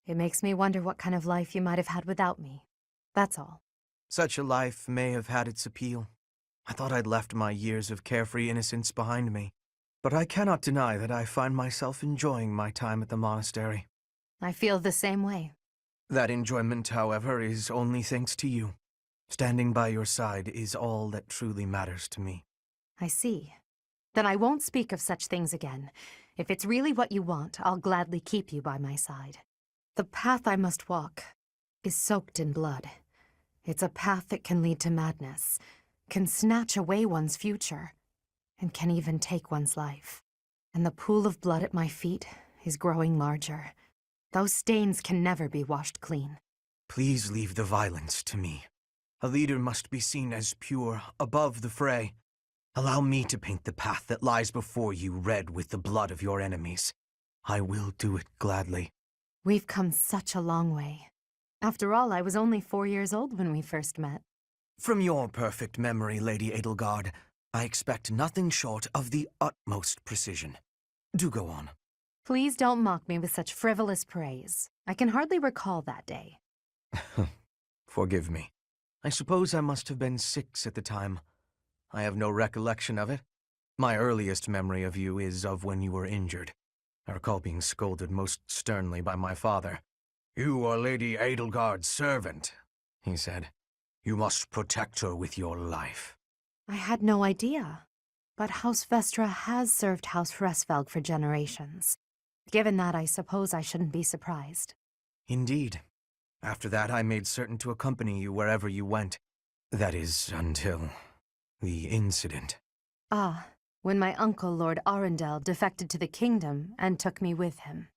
it makes me wonder what kind of life you might have had without me. That's all. Such a life may have had its appeal. I thought I'd left my years of carefree innocence behind me. But I cannot deny that I find myself enjoying my time at the monastery. I feel the same way. That enjoyment, however, is only thanks to you. Standing by your side is all that truly matters to me. I see. Then I won't speak of such things again. If it's really what you want, I'll gladly keep you by my side. The path I must walk is soaked in blood. It's a path that can lead to madness, can snatch away one's future, and can even take one's life. And the pool of blood at my feet is growing larger. Those stains can never be washed clean. Please leave the violence to me. A leader must be seen as pure, above the fray. Allow me to paint the path that lies before you red with the blood of your enemies. I will do it gladly. We've come such a long way. After all, I was only 4 years old when we first met. From your perfect memory, Lady Edelgard, I expect nothing short of the utmost precision. Do go on. Please don't mock me with such frivolous praise. I can hardly recall that day. Forgive me. I suppose I must have been 6 at the time. I have no recollection of it. My earliest memory of you is of when you were injured. I recall being scolded most sternly by my father. "You are Lady Edelgard's servant," he said. "You must protect her with your life." I had no idea. But House Vestra has served House Hresvelg for generations. Given that, I suppose I shouldn't be surprised. Indeed. After that, I made certain to accompany you wherever you went. That is, until the incident. Ah, when my uncle, Lord Arundel, defected to the kingdom and took me with him.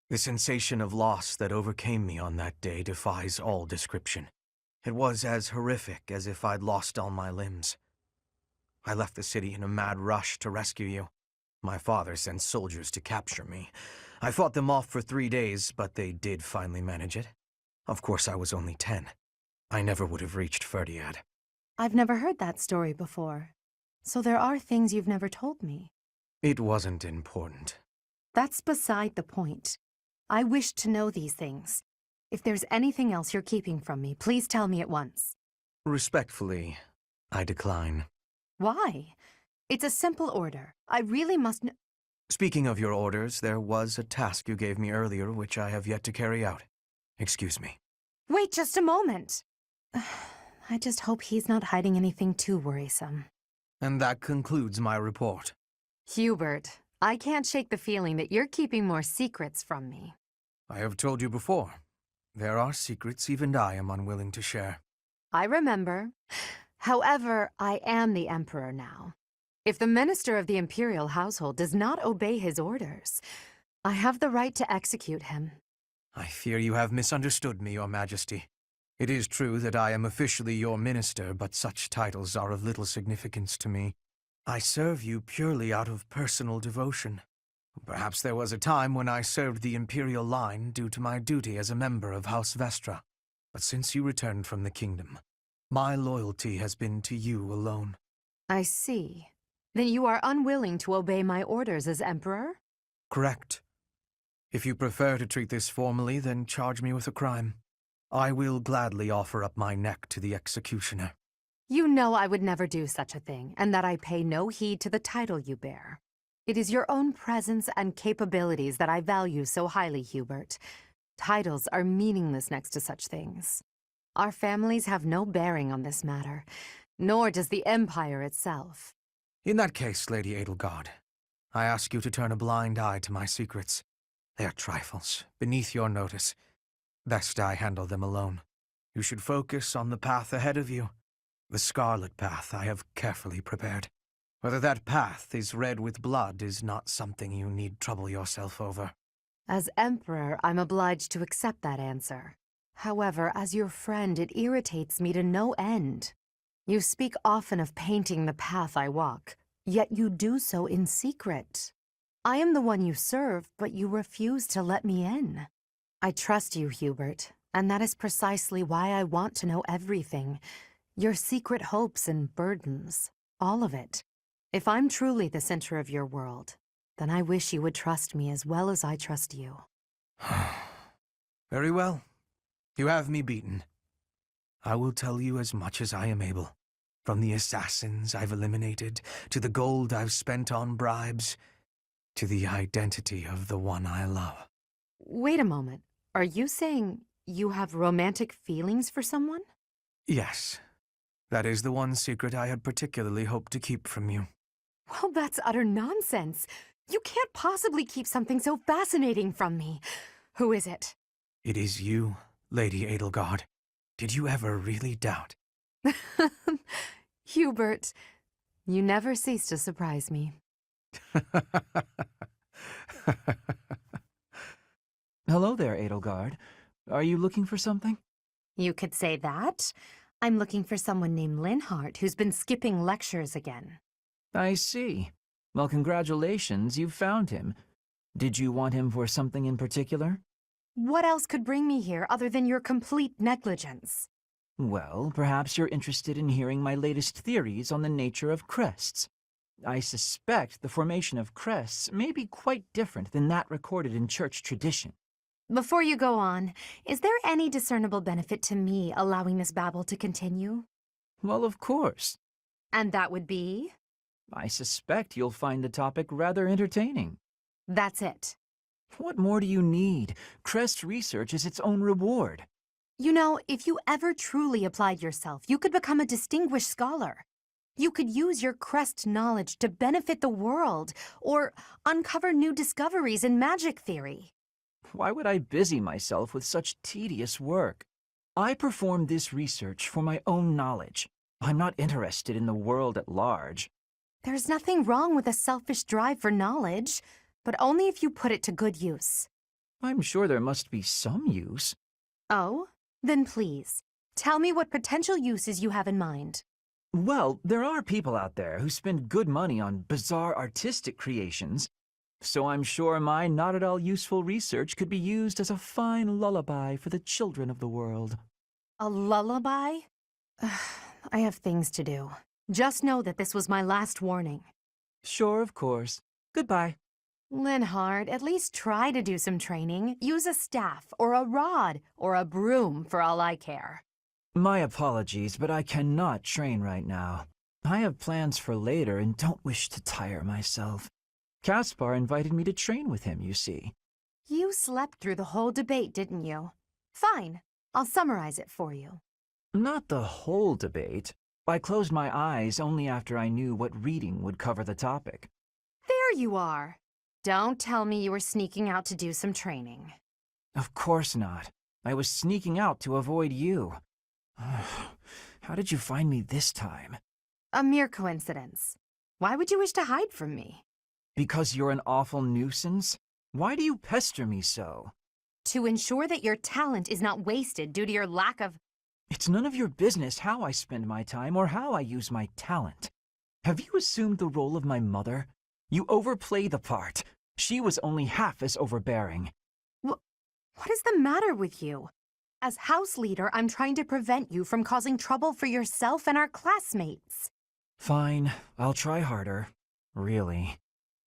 The sensation of loss that overcame me on that day defies all description. It was as horrific as if I'd lost all my limbs. I left the city in a mad rush to rescue you. My father sent soldiers to capture me. I fought them off for 3 days, but they did finally manage it. Of course, I was only 10. I never would have reached Ferdiad. I've never heard that story before. So there are things you've never told me. It wasn't important. That's beside the point. I wish to know these things. If there's anything else you're keeping from me, please tell me at once. Respectfully, I decline. Why? It's a simple order. I really must know— Speaking of your orders, there was a task you gave me earlier which I have yet to carry out. Excuse me. Wait just a moment. I just hope he's not hiding anything too worrisome. And that concludes my report. Hubert, I can't shake the feeling that you're keeping more secrets from me. I have told you before. There are secrets even I am unwilling to share. I remember. However, I am the Emperor now. If the Minister of the Imperial Household does not obey his orders, I have the right to execute him. I fear you have misunderstood me, Your Majesty. It is true that I am officially your minister, but such titles are of little significance to me. I serve you purely out of personal devotion. Perhaps there was a time when I served the Imperial line due to my duty as a member of House Vestra. But since you returned from the kingdom, my loyalty has been to you alone. I see. Then you are unwilling to obey my orders as Emperor? Correct. If you prefer to treat this formally, then charge me with a crime. I will gladly offer up my neck to the executioner. You know I would never do such a thing, and that I pay no heed to the title you bear. It is your own presence and capabilities that I value so highly, Hubert. Titles are meaningless next to such things. Our families have no bearing on this matter, nor does the Empire itself. In that case, Lady Edelgard, I ask you to turn a blind eye to my secrets. They are trifles, beneath your notice. Best I handle them alone. You should focus on the path ahead of you. The scarlet path I have carefully prepared. Whether that path is red with blood is not something you need trouble yourself over. As Emperor, I'm obliged to accept that answer. However, as your friend, it irritates me to no end. You speak often of painting the path I walk, yet you do so in secret. I am the one you serve, but you refuse to let me in. I trust you, Hubert, and that is precisely why I want to know everything. Your secret hopes and burdens, all of it. If I'm truly the center of your world, then I wish you would trust me as well as I trust you. Very well. You have me beaten. I will tell you as much as I am able. From the assassins I've eliminated, to the gold I've spent on bribes, to the identity of the one I love. Wait a moment. Are you saying you have romantic feelings for someone? Yes. That is the one secret I had particularly hoped to keep from you. Well, that's utter nonsense. You can't possibly keep something so fascinating from me. Who is it? It is you, Lady Edelgard. Did you ever really doubt? Hubert, you never cease to surprise me. Hello there, Edelgard. Are you looking for something? You could say that. I'm looking for someone named Linhardt who's been skipping lectures again. I see. Well, congratulations, you've found him. Did you want him for something in particular? What else could bring me here other than your complete negligence? Well, perhaps you're interested in hearing my latest theories on the nature of crests. I suspect the formation of crests may be quite different than that recorded in church tradition. Before you go on, is there any discernible benefit to me allowing this babble to continue? Well, of course. And that would be? I suspect you'll find the topic rather entertaining. That's it. What more do you need? Crest research is its own reward. You know, if you ever truly applied yourself, you could become a distinguished scholar. You could use your crest knowledge to benefit the world, or uncover new discoveries in magic theory. Why would I busy myself with such tedious work? I perform this research for my own knowledge. I'm not interested in the world at large. There's nothing wrong with a selfish drive for knowledge, but only if you put it to good use. I'm sure there must be some use. Oh? Then please, tell me what potential uses you have in mind. Well, there are people out there who spend good money on bizarre artistic creations, so I'm sure my not-at-all useful research could be used as a fine lullaby for the children of the world. A lullaby? I have things to do. Just know that this was my last warning. Sure, of course. Goodbye. Linhardt, at least try to do some training. Use a staff, or a rod, or a broom, for all I care. My apologies, but I cannot train right now. I have plans for later and don't wish to tire myself. Caspar invited me to train with him, you see. You slept through the whole debate, didn't you? Fine. I'll summarize it for you. Not the whole debate. I closed my eyes only after I knew what reading would cover the topic. There you are. Don't tell me you were sneaking out to do some training. Of course not. I was sneaking out to avoid you. How did you find me this time? A mere coincidence. Why would you wish to hide from me? Because you're an awful nuisance? Why do you pester me so? To ensure that your talent is not wasted due to your lack of... It's none of your business how I spend my time or how I use my talent. Have you assumed the role of my mother? You overplay the part. She was only half as overbearing. What is the matter with you? As house leader, I'm trying to prevent you from causing trouble for yourself and our classmates. Fine, I'll try harder. Really.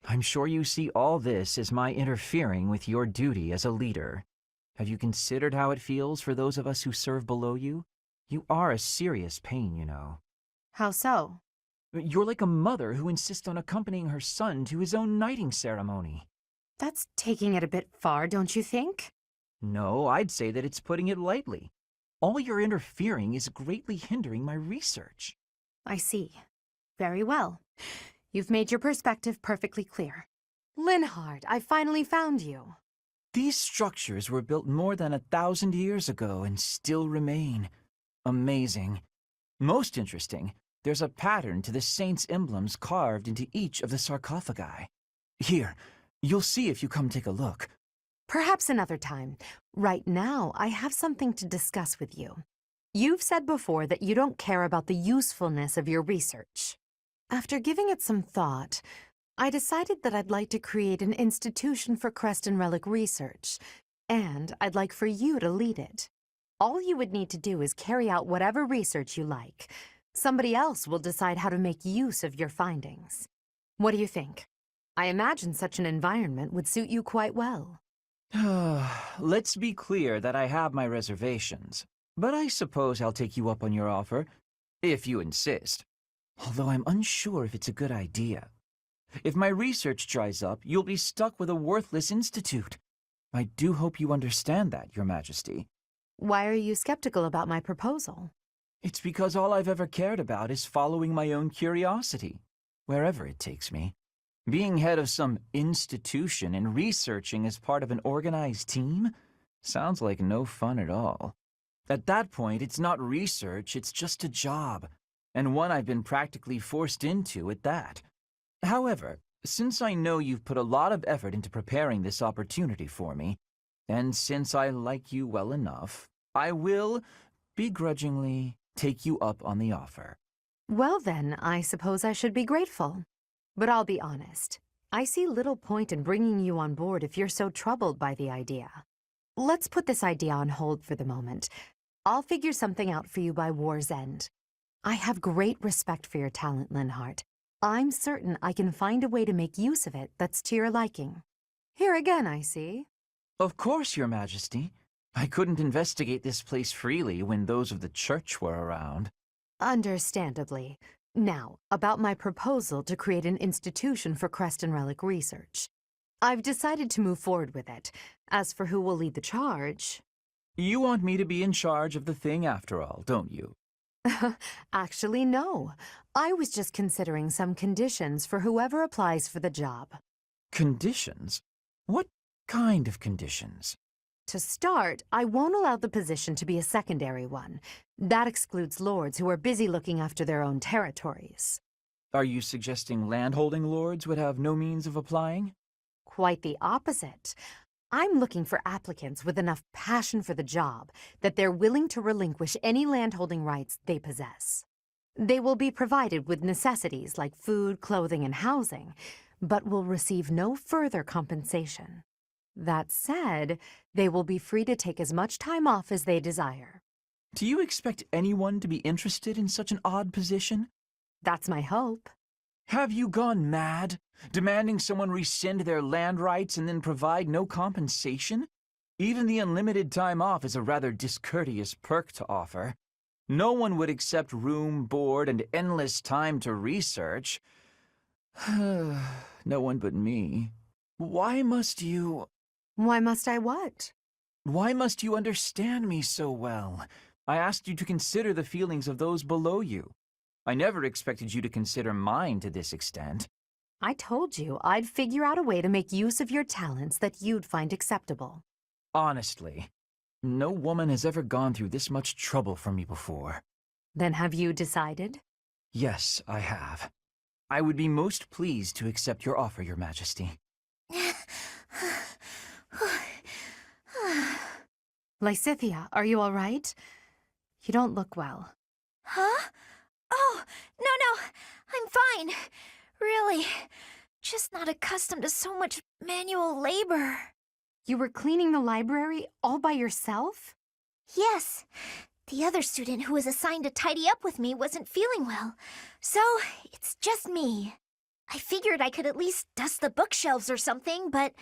I'm sure you see all this as my interfering with your duty as a leader. Have you considered how it feels for those of us who serve below you? You are a serious pain, you know. How so? You're like a mother who insists on accompanying her son to his own knighting ceremony. That's taking it a bit far, don't you think? No, I'd say that it's putting it lightly. All your interfering is greatly hindering my research. I see. Very well. You've made your perspective perfectly clear. Linhart, I finally found you. These structures were built more than 1,000 years ago and still remain. Amazing. Most interesting, there's a pattern to the saints' emblems carved into each of the sarcophagi. Here, you'll see if you come take a look. Perhaps another time. Right now, I have something to discuss with you. You've said before that you don't care about the usefulness of your research. After giving it some thought, I decided that I'd like to create an institution for crest and relic research, and I'd like for you to lead it. All you would need to do is carry out whatever research you like. Somebody else will decide how to make use of your findings. What do you think? I imagine such an environment would suit you quite well. Let's be clear that I have my reservations, but I suppose I'll take you up on your offer, if you insist. Although I'm unsure if it's a good idea. If my research dries up, you'll be stuck with a worthless institute. I do hope you understand that, Your Majesty. Why are you skeptical about my proposal? It's because all I've ever cared about is following my own curiosity, wherever it takes me. Being head of some institution and researching as part of an organized team sounds like no fun at all. At that point, it's not research, it's just a job, and one I've been practically forced into at that. However, since I know you've put a lot of effort into preparing this opportunity for me, and since I like you well enough, I will, begrudgingly, take you up on the offer. Well then, I suppose I should be grateful. But I'll be honest. I see little point in bringing you on board if you're so troubled by the idea. Let's put this idea on hold for the moment. I'll figure something out for you by war's end. I have great respect for your talent, Linhart. I'm certain I can find a way to make use of it that's to your liking. Here again, I see. Of course, Your Majesty. I couldn't investigate this place freely when those of the church were around. Understandably. Now, about my proposal to create an institution for crest and relic research. I've decided to move forward with it. As for who will lead the charge... You want me to be in charge of the thing after all, don't you? Actually, no. I was just considering some conditions for whoever applies for the job. Conditions? What kind of conditions? To start, I won't allow the position to be a secondary one. That excludes lords who are busy looking after their own territories. Are you suggesting landholding lords would have no means of applying? Quite the opposite. I'm looking for applicants with enough passion for the job that they're willing to relinquish any landholding rights they possess. They will be provided with necessities like food, clothing, and housing, but will receive no further compensation. That said, they will be free to take as much time off as they desire. Do you expect anyone to be interested in such an odd position? That's my hope. Have you gone mad? Demanding someone rescind their land rights and then provide no compensation? Even the unlimited time off is a rather discourteous perk to offer. No one would accept room, board, and endless time to research. No one but me. Why must you... Why must I what? Why must you understand me so well? I asked you to consider the feelings of those below you. I never expected you to consider mine to this extent. I told you I'd figure out a way to make use of your talents that you'd find acceptable. Honestly, no woman has ever gone through this much trouble for me before. Then have you decided? Yes, I have. I would be most pleased to accept your offer, Your Majesty. Lysithea, are you all right? You don't look well. Huh? Oh, no, I'm fine. Really. Just not accustomed to so much manual labor. You were cleaning the library all by yourself? Yes. The other student who was assigned to tidy up with me wasn't feeling well, so it's just me. I figured I could at least dust the bookshelves or something, but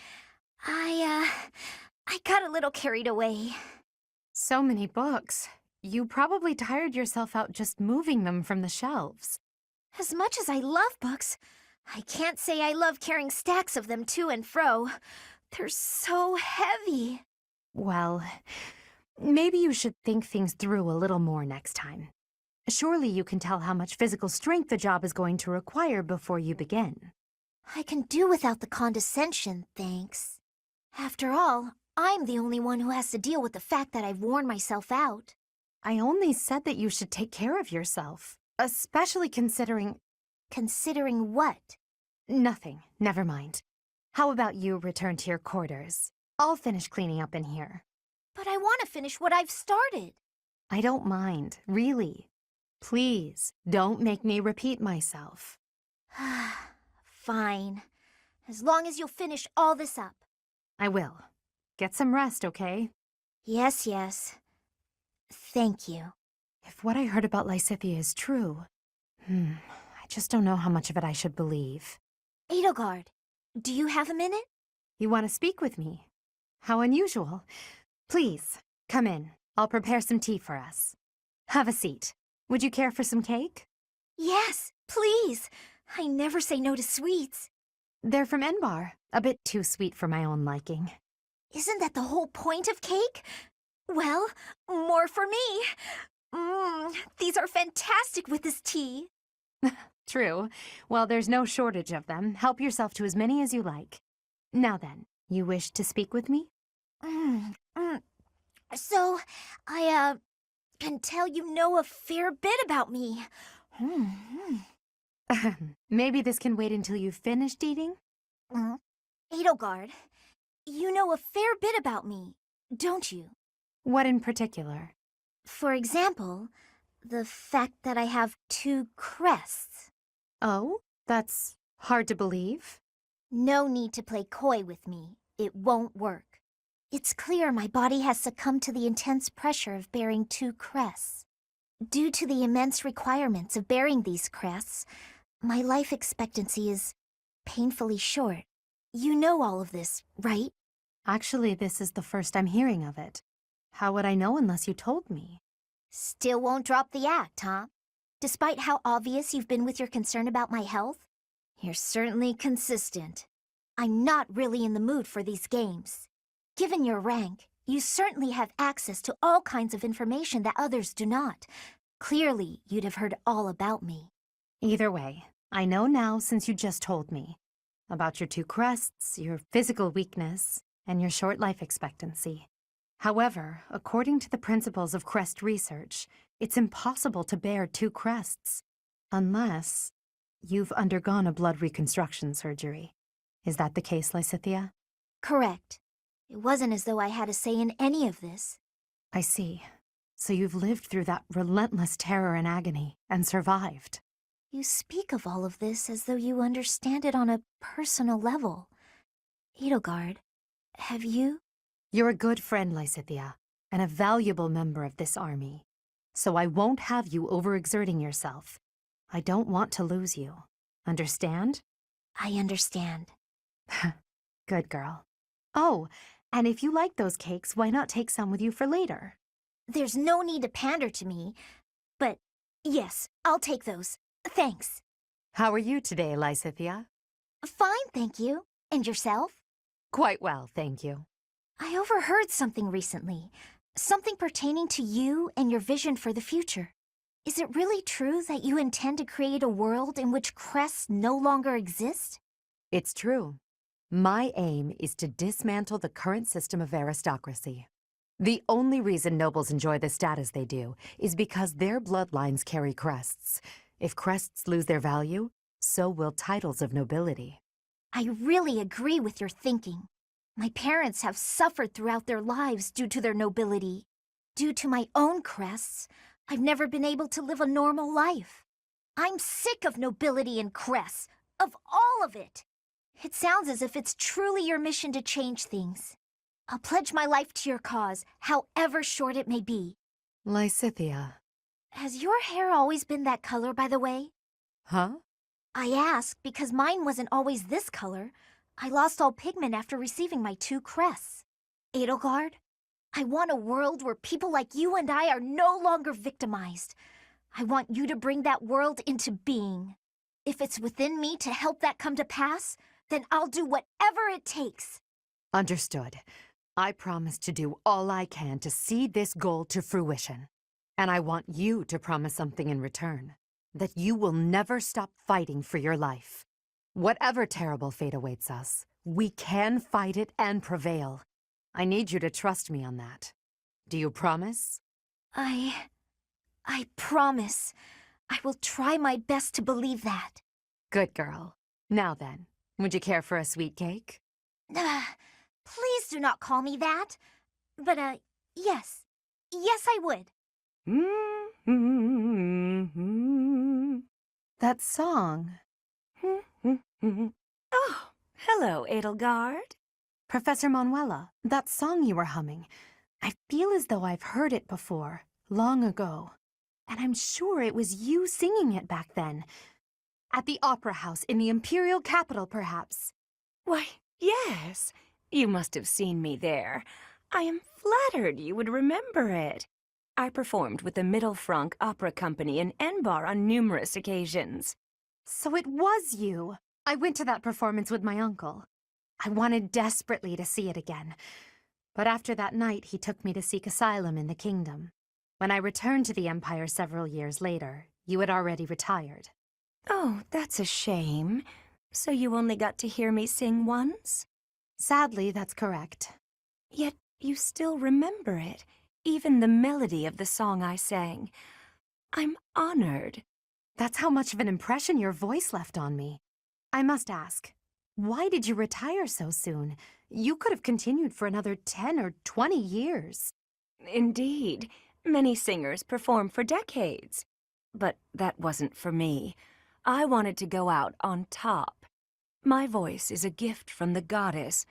I got a little carried away. So many books. You probably tired yourself out just moving them from the shelves. As much as I love books, I can't say I love carrying stacks of them to and fro. They're so heavy. Well, maybe you should think things through a little more next time. Surely you can tell how much physical strength the job is going to require before you begin. I can do without the condescension, thanks. After all, I'm the only one who has to deal with the fact that I've worn myself out. I only said that you should take care of yourself, especially considering... Considering what? Nothing. Never mind. How about you return to your quarters? I'll finish cleaning up in here. But I want to finish what I've started. I don't mind, really. Please, don't make me repeat myself. Fine. As long as you'll finish all this up. I will. Get some rest, okay? Yes, yes. Thank you. If what I heard about Lysithea is true, I just don't know how much of it I should believe. Edelgard, do you have a minute? You want to speak with me? How unusual. Please, come in. I'll prepare some tea for us. Have a seat. Would you care for some cake? Yes, please. I never say no to sweets. They're from Enbar. A bit too sweet for my own liking. Isn't that the whole point of cake? Well, more for me. These are fantastic with this tea. True. Well, there's no shortage of them. Help yourself to as many as you like. Now then, you wish to speak with me? So, I can tell you know a fair bit about me. Maybe this can wait until you've finished eating? Edelgard, you know a fair bit about me, don't you? What in particular? For example, the fact that I have 2 crests. Oh, that's hard to believe. No need to play coy with me. It won't work. It's clear my body has succumbed to the intense pressure of bearing 2 crests. Due to the immense requirements of bearing these crests, my life expectancy is painfully short. You know all of this, right? Actually, this is the first I'm hearing of it. How would I know unless you told me? Still won't drop the act, huh? Despite how obvious you've been with your concern about my health? You're certainly consistent. I'm not really in the mood for these games. Given your rank, you certainly have access to all kinds of information that others do not. Clearly, you'd have heard all about me. Either way, I know now since you just told me. About your 2 crests, your physical weakness, and your short life expectancy. However, according to the principles of crest research, it's impossible to bear 2 crests. Unless you've undergone a blood reconstruction surgery. Is that the case, Lysithea? Correct. It wasn't as though I had a say in any of this. I see. So you've lived through that relentless terror and agony, and survived. You speak of all of this as though you understand it on a personal level. Edelgard, have you? You're a good friend, Lysithea, and a valuable member of this army. So I won't have you overexerting yourself. I don't want to lose you. Understand? I understand. Good girl. Oh, and if you like those cakes, why not take some with you for later? There's no need to pander to me, but yes, I'll take those. Thanks. How are you today, Lysithea? Fine, thank you. And yourself? Quite well, thank you. I overheard something recently. Something pertaining to you and your vision for the future. Is it really true that you intend to create a world in which crests no longer exist? It's true. My aim is to dismantle the current system of aristocracy. The only reason nobles enjoy the status they do is because their bloodlines carry crests. If crests lose their value, so will titles of nobility. I really agree with your thinking. My parents have suffered throughout their lives due to their nobility. Due to my own crests, I've never been able to live a normal life. I'm sick of nobility and crests, of all of it. It sounds as if it's truly your mission to change things. I'll pledge my life to your cause, however short it may be. Lysithea. Has your hair always been that color, by the way? Huh? I ask because mine wasn't always this color. I lost all pigment after receiving my 2 crests. Edelgard, I want a world where people like you and I are no longer victimized. I want you to bring that world into being. If it's within me to help that come to pass, then I'll do whatever it takes. Understood. I promise to do all I can to see this goal to fruition. And I want you to promise something in return. That you will never stop fighting for your life. Whatever terrible fate awaits us, we can fight it and prevail. I need you to trust me on that. Do you promise? I promise. I will try my best to believe that. Good girl. Now then, would you care for a sweet cake? Please do not call me that. But, yes. Yes, I would. That song. Oh, hello, Edelgard. Professor Manuela, that song you were humming. I feel as though I've heard it before, long ago. And I'm sure it was you singing it back then. At the Opera House in the Imperial capital, perhaps. Why, yes. You must have seen me there. I am flattered you would remember it. I performed with the Mittelfranc Opera Company in Enbar on numerous occasions. So it was you. I went to that performance with my uncle. I wanted desperately to see it again. But after that night, he took me to seek asylum in the kingdom. When I returned to the Empire several years later, you had already retired. Oh, that's a shame. So you only got to hear me sing once? Sadly, that's correct. Yet you still remember it, even the melody of the song I sang. I'm honored. That's how much of an impression your voice left on me. I must ask, why did you retire so soon? You could have continued for another 10 or 20 years. Indeed, many singers perform for decades. But that wasn't for me. I wanted to go out on top. My voice is a gift from the goddess.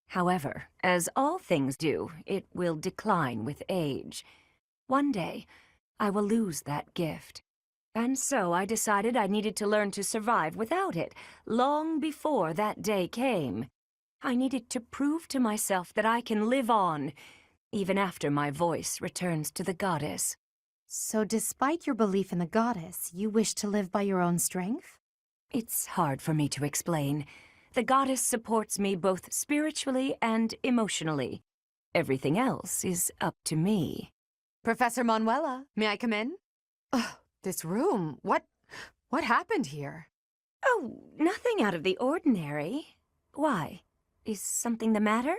However, as all things do, it will decline with age. One day, I will lose that gift. And so I decided I needed to learn to survive without it, long before that day came. I needed to prove to myself that I can live on, even after my voice returns to the goddess. So despite your belief in the goddess, you wish to live by your own strength? It's hard for me to explain. The goddess supports me both spiritually and emotionally. Everything else is up to me. Professor Manuela, may I come in? Oh, this room, what happened here? Oh, nothing out of the ordinary. Why? Is something the matter?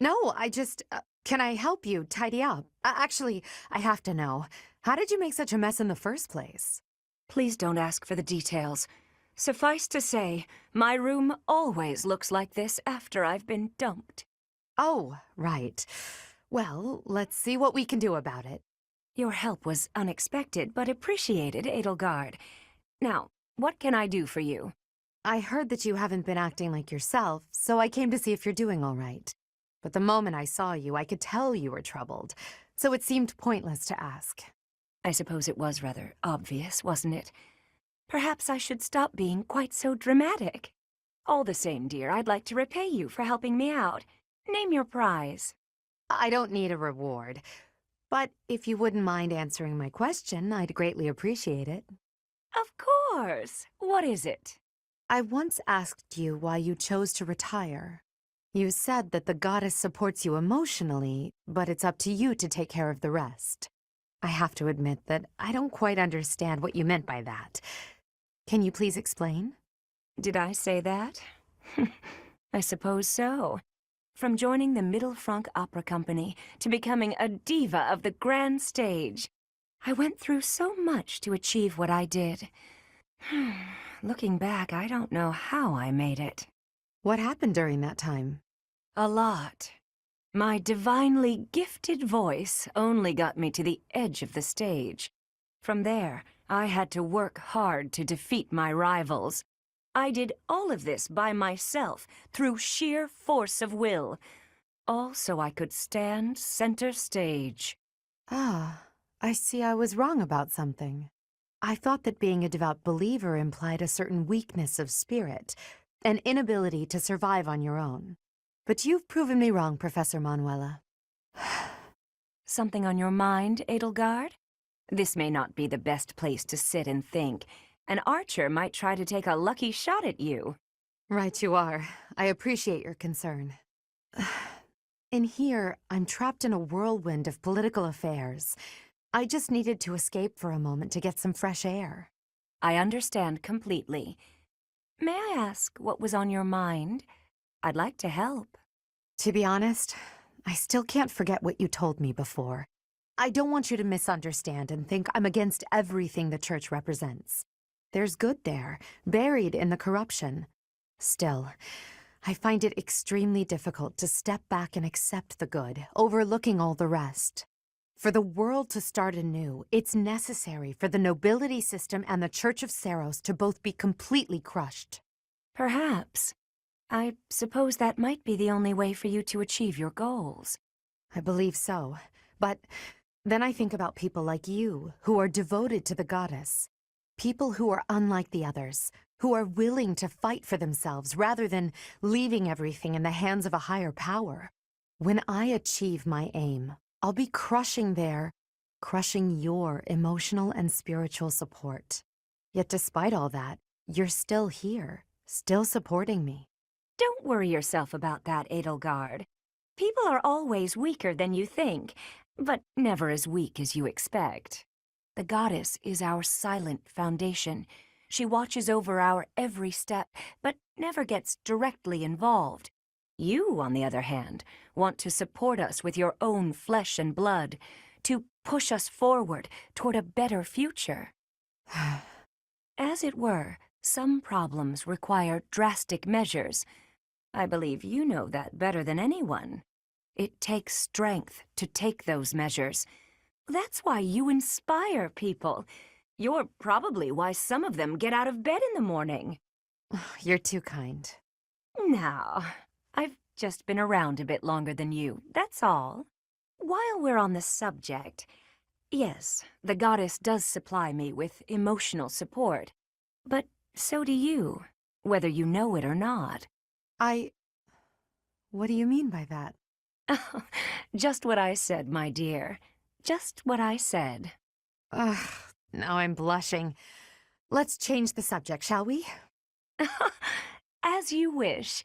No, I just, can I help you tidy up? Actually, I have to know. How did you make such a mess in the first place? Please don't ask for the details. Suffice to say, my room always looks like this after I've been dumped. Oh, right. Well, let's see what we can do about it. Your help was unexpected but appreciated, Edelgard. Now, what can I do for you? I heard that you haven't been acting like yourself, so I came to see if you're doing all right. But the moment I saw you, I could tell you were troubled, so it seemed pointless to ask. I suppose it was rather obvious, wasn't it? Perhaps I should stop being quite so dramatic. All the same, dear, I'd like to repay you for helping me out. Name your prize. I don't need a reward, but if you wouldn't mind answering my question, I'd greatly appreciate it. Of course. What is it? I once asked you why you chose to retire. You said that the goddess supports you emotionally, but it's up to you to take care of the rest. I have to admit that I don't quite understand what you meant by that. Can you please explain? Did I say that? I suppose so. From joining the Mittelfrank Opera Company to becoming a diva of the grand stage, I went through so much to achieve what I did. Looking back, I don't know how I made it. What happened during that time? A lot. My divinely gifted voice only got me to the edge of the stage. From there, I had to work hard to defeat my rivals. I did all of this by myself, through sheer force of will, all so I could stand center stage. Ah, I see I was wrong about something. I thought that being a devout believer implied a certain weakness of spirit, an inability to survive on your own. But you've proven me wrong, Professor Manuela. Something on your mind, Edelgard? This may not be the best place to sit and think. An archer might try to take a lucky shot at you. Right you are. I appreciate your concern. In here, I'm trapped in a whirlwind of political affairs. I just needed to escape for a moment to get some fresh air. I understand completely. May I ask what was on your mind? I'd like to help. To be honest, I still can't forget what you told me before. I don't want you to misunderstand and think I'm against everything the church represents. There's good there, buried in the corruption. Still, I find it extremely difficult to step back and accept the good, overlooking all the rest. For the world to start anew, it's necessary for the nobility system and the Church of Saros to both be completely crushed. Perhaps. I suppose that might be the only way for you to achieve your goals. I believe so. But then I think about people like you, who are devoted to the goddess. People who are unlike the others, who are willing to fight for themselves rather than leaving everything in the hands of a higher power. When I achieve my aim, I'll be crushing your emotional and spiritual support. Yet despite all that, you're still here, still supporting me. Don't worry yourself about that, Edelgard. People are always weaker than you think, but never as weak as you expect. The goddess is our silent foundation. She watches over our every step, but never gets directly involved. You, on the other hand, want to support us with your own flesh and blood, to push us forward toward a better future. As it were, some problems require drastic measures. I believe you know that better than anyone. It takes strength to take those measures. That's why you inspire people. You're probably why some of them get out of bed in the morning. You're too kind. Now, I've just been around a bit longer than you, that's all. While we're on the subject, yes, the goddess does supply me with emotional support. But so do you, whether you know it or not. What do you mean by that? Just what I said, my dear. Just what I said. Ugh, now I'm blushing. Let's change the subject, shall we? As you wish.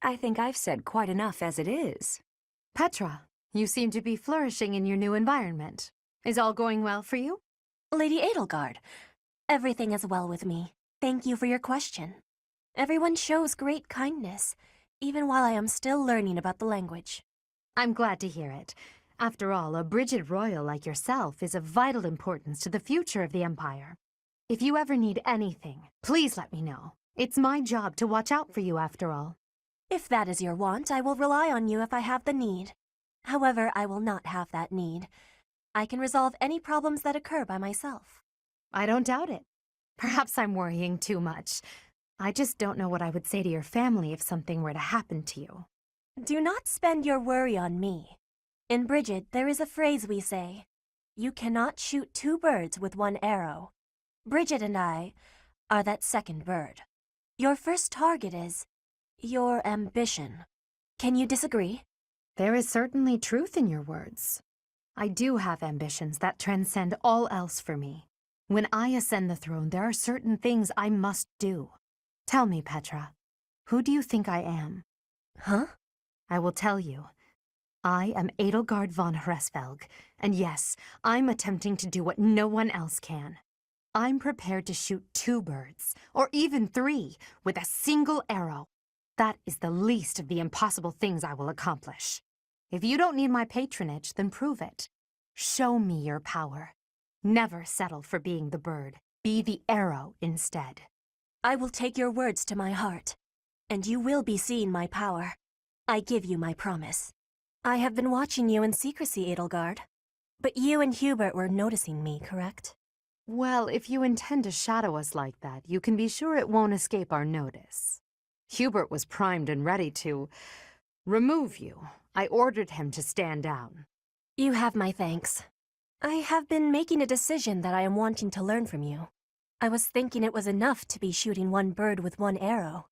I think I've said quite enough as it is. Petra, you seem to be flourishing in your new environment. Is all going well for you? Lady Edelgard, everything is well with me. Thank you for your question. Everyone shows great kindness, even while I am still learning about the language. I'm glad to hear it. After all, a Brigid Royal like yourself is of vital importance to the future of the Empire. If you ever need anything, please let me know. It's my job to watch out for you after all. If that is your want, I will rely on you if I have the need. However, I will not have that need. I can resolve any problems that occur by myself. I don't doubt it. Perhaps I'm worrying too much. I just don't know what I would say to your family if something were to happen to you. Do not spend your worry on me. In Brigid, there is a phrase we say, "You cannot shoot two birds with one arrow." Brigid and I are that second bird. Your first target is your ambition. Can you disagree? There is certainly truth in your words. I do have ambitions that transcend all else for me. When I ascend the throne, there are certain things I must do. Tell me, Petra, who do you think I am? Huh? I will tell you. I am Edelgard von Hresvelg, and yes, I'm attempting to do what no one else can. I'm prepared to shoot 2 birds, or even 3, with a single arrow. That is the least of the impossible things I will accomplish. If you don't need my patronage, then prove it. Show me your power. Never settle for being the bird. Be the arrow instead. I will take your words to my heart, and you will be seeing my power. I give you my promise. I have been watching you in secrecy, Edelgard. But you and Hubert were noticing me, correct? Well, if you intend to shadow us like that, you can be sure it won't escape our notice. Hubert was primed and ready to remove you. I ordered him to stand down. You have my thanks. I have been making a decision that I am wanting to learn from you. I was thinking it was enough to be shooting 1 bird with 1 arrow.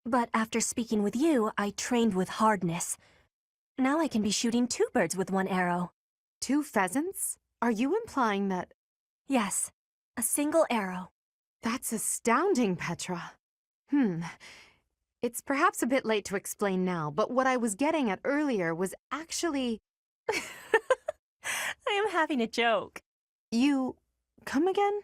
But after speaking with you, I trained with hardness. Now I can be shooting 2 birds with 1 arrow. 2 pheasants? Are you implying that... Yes, a single arrow. That's astounding, Petra. It's perhaps a bit late to explain now, but what I was getting at earlier was actually... I am having a joke. You... come again?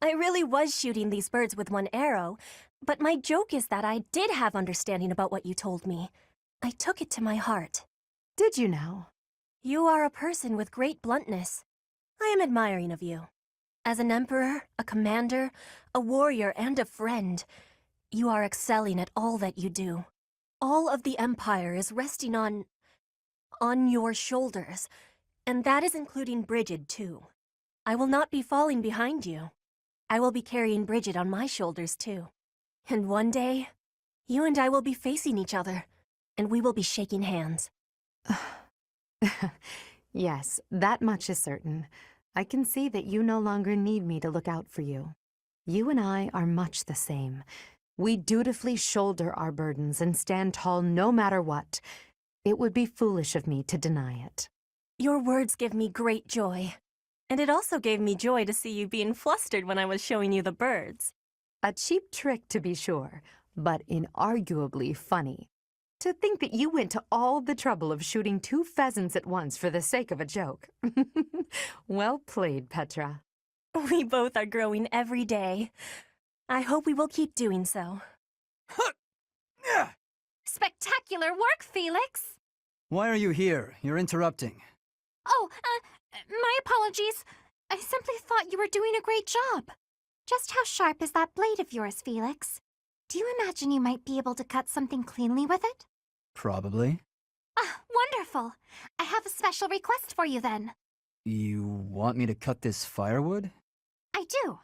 I really was shooting these birds with 1 arrow, but my joke is that I did have understanding about what you told me. I took it to my heart. Did you now? You are a person with great bluntness. I am admiring of you. As an emperor, a commander, a warrior, and a friend, you are excelling at all that you do. All of the empire is resting on your shoulders, and that is including Brigid, too. I will not be falling behind you. I will be carrying Brigid on my shoulders, too. And one day, you and I will be facing each other, and we will be shaking hands. Yes, that much is certain. I can see that you no longer need me to look out for you. You and I are much the same. We dutifully shoulder our burdens and stand tall no matter what. It would be foolish of me to deny it. Your words give me great joy. And it also gave me joy to see you being flustered when I was showing you the birds. A cheap trick, to be sure, but inarguably funny. To think that you went to all the trouble of shooting 2 pheasants at once for the sake of a joke. Well played, Petra. We both are growing every day. I hope we will keep doing so. Spectacular work, Felix! Why are you here? You're interrupting. Oh, my apologies. I simply thought you were doing a great job. Just how sharp is that blade of yours, Felix? Do you imagine you might be able to cut something cleanly with it? Probably. Ah, wonderful. I have a special request for you then. You want me to cut this firewood? I do.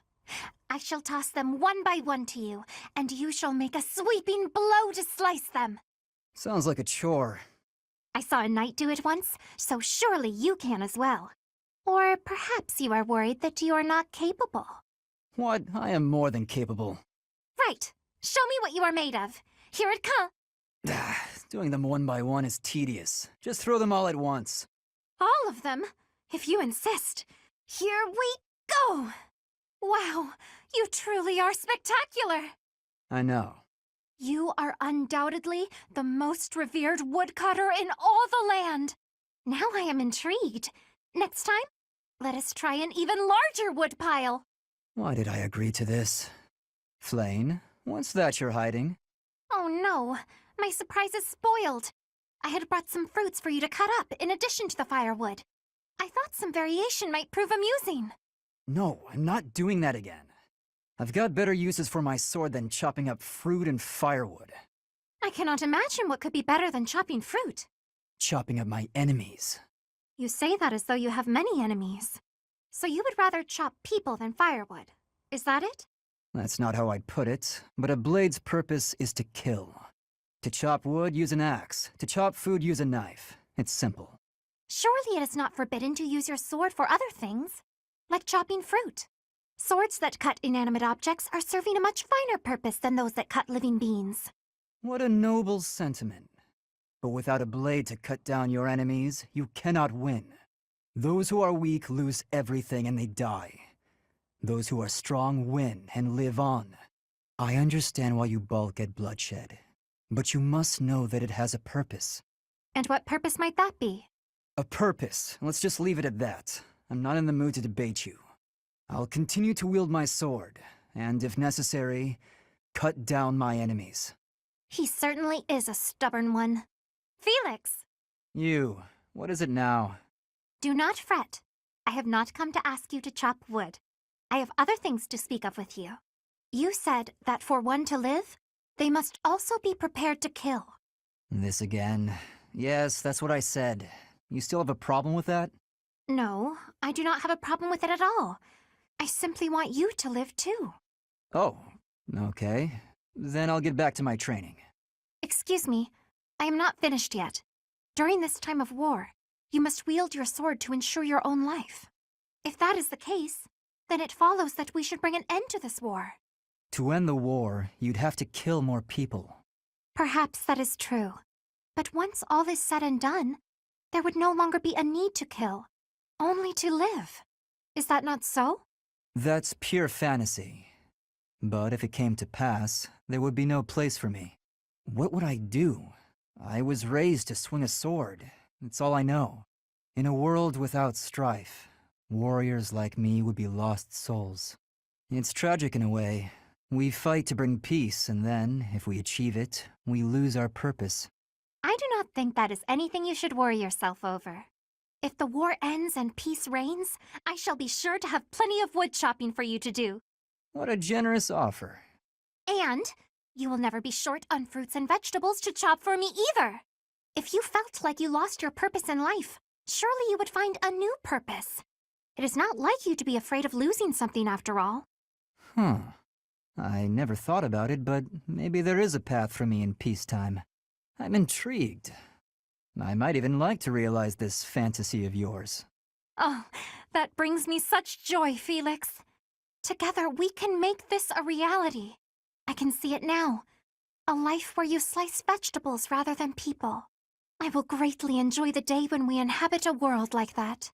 I shall toss them one by one to you, and you shall make a sweeping blow to slice them. Sounds like a chore. I saw a knight do it once, so surely you can as well. Or perhaps you are worried that you are not capable. What? I am more than capable. Right. Show me what you are made of. Here it comes. Doing them one by one is tedious. Just throw them all at once. All of them? If you insist. Here we go. Wow, you truly are spectacular. I know. You are undoubtedly the most revered woodcutter in all the land. Now I am intrigued. Next time, let us try an even larger woodpile. Why did I agree to this? Flane, what's that you're hiding? Oh no, my surprise is spoiled. I had brought some fruits for you to cut up in addition to the firewood. I thought some variation might prove amusing. No, I'm not doing that again. I've got better uses for my sword than chopping up fruit and firewood. I cannot imagine what could be better than chopping fruit. Chopping up my enemies. You say that as though you have many enemies. So you would rather chop people than firewood. Is that it? That's not how I'd put it, but a blade's purpose is to kill. To chop wood, use an axe. To chop food, use a knife. It's simple. Surely it is not forbidden to use your sword for other things, like chopping fruit. Swords that cut inanimate objects are serving a much finer purpose than those that cut living beings. What a noble sentiment. But without a blade to cut down your enemies, you cannot win. Those who are weak lose everything and they die. Those who are strong win and live on. I understand why you balk at bloodshed, but you must know that it has a purpose. And what purpose might that be? A purpose. Let's just leave it at that. I'm not in the mood to debate you. I'll continue to wield my sword, and if necessary, cut down my enemies. He certainly is a stubborn one. Felix! You, what is it now? Do not fret. I have not come to ask you to chop wood. I have other things to speak of with you. You said that for one to live, they must also be prepared to kill. This again. Yes, that's what I said. You still have a problem with that? No, I do not have a problem with it at all. I simply want you to live too. Oh, okay. Then I'll get back to my training. Excuse me, I am not finished yet. During this time of war, you must wield your sword to ensure your own life. If that is the case, then it follows that we should bring an end to this war. To end the war, you'd have to kill more people. Perhaps that is true. But once all is said and done, there would no longer be a need to kill, only to live. Is that not so? That's pure fantasy. But if it came to pass, there would be no place for me. What would I do? I was raised to swing a sword. It's all I know. In a world without strife, warriors like me would be lost souls. It's tragic in a way. We fight to bring peace, and then, if we achieve it, we lose our purpose. I do not think that is anything you should worry yourself over. If the war ends and peace reigns, I shall be sure to have plenty of wood chopping for you to do. What a generous offer. And you will never be short on fruits and vegetables to chop for me either. If you felt like you lost your purpose in life, surely you would find a new purpose. It is not like you to be afraid of losing something after all. I never thought about it, but maybe there is a path for me in peacetime. I'm intrigued. I might even like to realize this fantasy of yours. Oh, that brings me such joy, Felix. Together we can make this a reality. I can see it now. A life where you slice vegetables rather than people. I will greatly enjoy the day when we inhabit a world like that.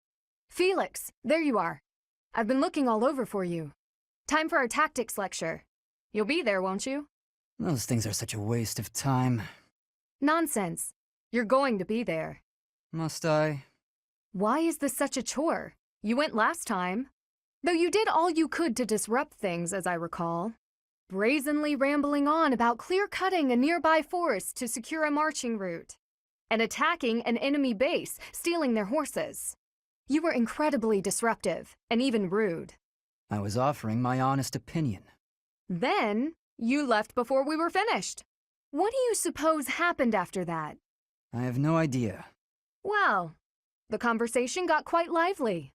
Felix, there you are. I've been looking all over for you. Time for our tactics lecture. You'll be there, won't you? Those things are such a waste of time. Nonsense. You're going to be there. Must I? Why is this such a chore? You went last time. Though you did all you could to disrupt things, as I recall. Brazenly rambling on about clear-cutting a nearby forest to secure a marching route. And attacking an enemy base, stealing their horses. You were incredibly disruptive, and even rude. I was offering my honest opinion. Then, you left before we were finished. What do you suppose happened after that? I have no idea. Well, the conversation got quite lively.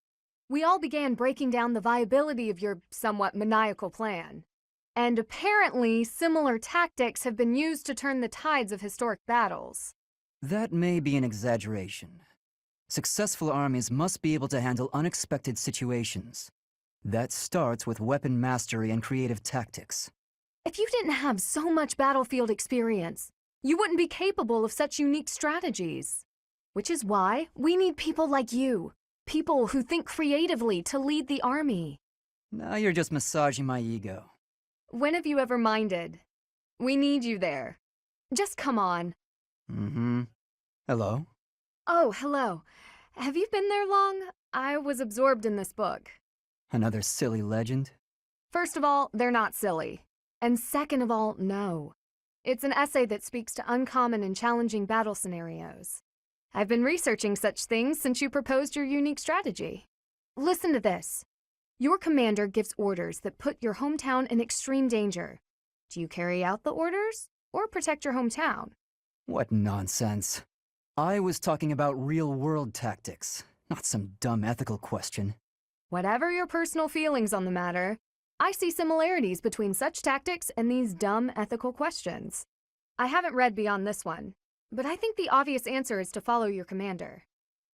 We all began breaking down the viability of your somewhat maniacal plan. And apparently, similar tactics have been used to turn the tides of historic battles. That may be an exaggeration. Successful armies must be able to handle unexpected situations. That starts with weapon mastery and creative tactics. If you didn't have so much battlefield experience, you wouldn't be capable of such unique strategies. Which is why we need people like you. People who think creatively to lead the army. Now you're just massaging my ego. When have you ever minded? We need you there. Just come on. Hello? Oh, hello. Have you been there long? I was absorbed in this book. Another silly legend? First of all, they're not silly. And second of all, no. It's an essay that speaks to uncommon and challenging battle scenarios. I've been researching such things since you proposed your unique strategy. Listen to this. Your commander gives orders that put your hometown in extreme danger. Do you carry out the orders or protect your hometown? What nonsense. I was talking about real-world tactics, not some dumb ethical question. Whatever your personal feelings on the matter, I see similarities between such tactics and these dumb ethical questions. I haven't read beyond this one, but I think the obvious answer is to follow your commander.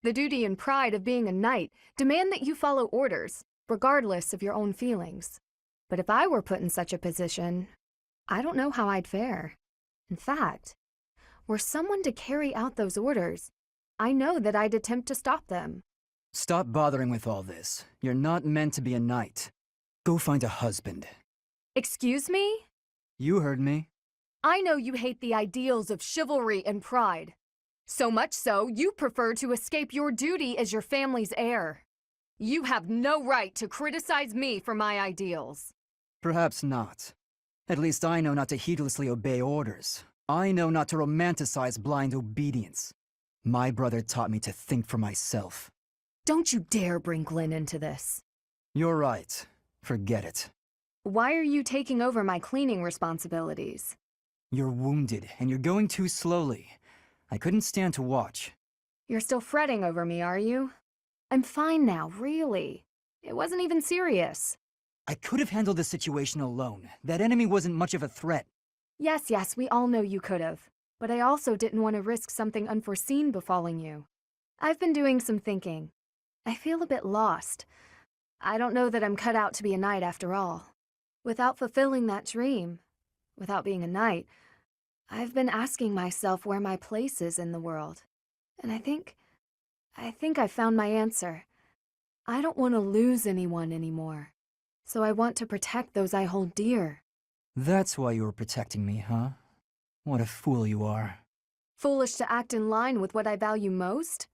The duty and pride of being a knight demand that you follow orders, regardless of your own feelings. But if I were put in such a position, I don't know how I'd fare. In fact, were someone to carry out those orders, I know that I'd attempt to stop them. Stop bothering with all this. You're not meant to be a knight. Go find a husband. Excuse me? You heard me. I know you hate the ideals of chivalry and pride, So much so, you prefer to escape your duty as your family's heir. You have no right to criticize me for my ideals. Perhaps not. At least I know not to heedlessly obey orders. I know not to romanticize blind obedience. My brother taught me to think for myself. Don't you dare bring Glenn into this. You're right. Forget it. Why are you taking over my cleaning responsibilities? You're wounded, and you're going too slowly. I couldn't stand to watch. You're still fretting over me, are you? I'm fine now, really. It wasn't even serious. I could have handled the situation alone. That enemy wasn't much of a threat. Yes, we all know you could have. But I also didn't want to risk something unforeseen befalling you. I've been doing some thinking. I feel a bit lost. I don't know that I'm cut out to be a knight after all. Without fulfilling that dream, without being a knight, I've been asking myself where my place is in the world. And I think I found my answer. I don't want to lose anyone anymore. So I want to protect those I hold dear. That's why you were protecting me, huh? What a fool you are. Foolish to act in line with what I value most?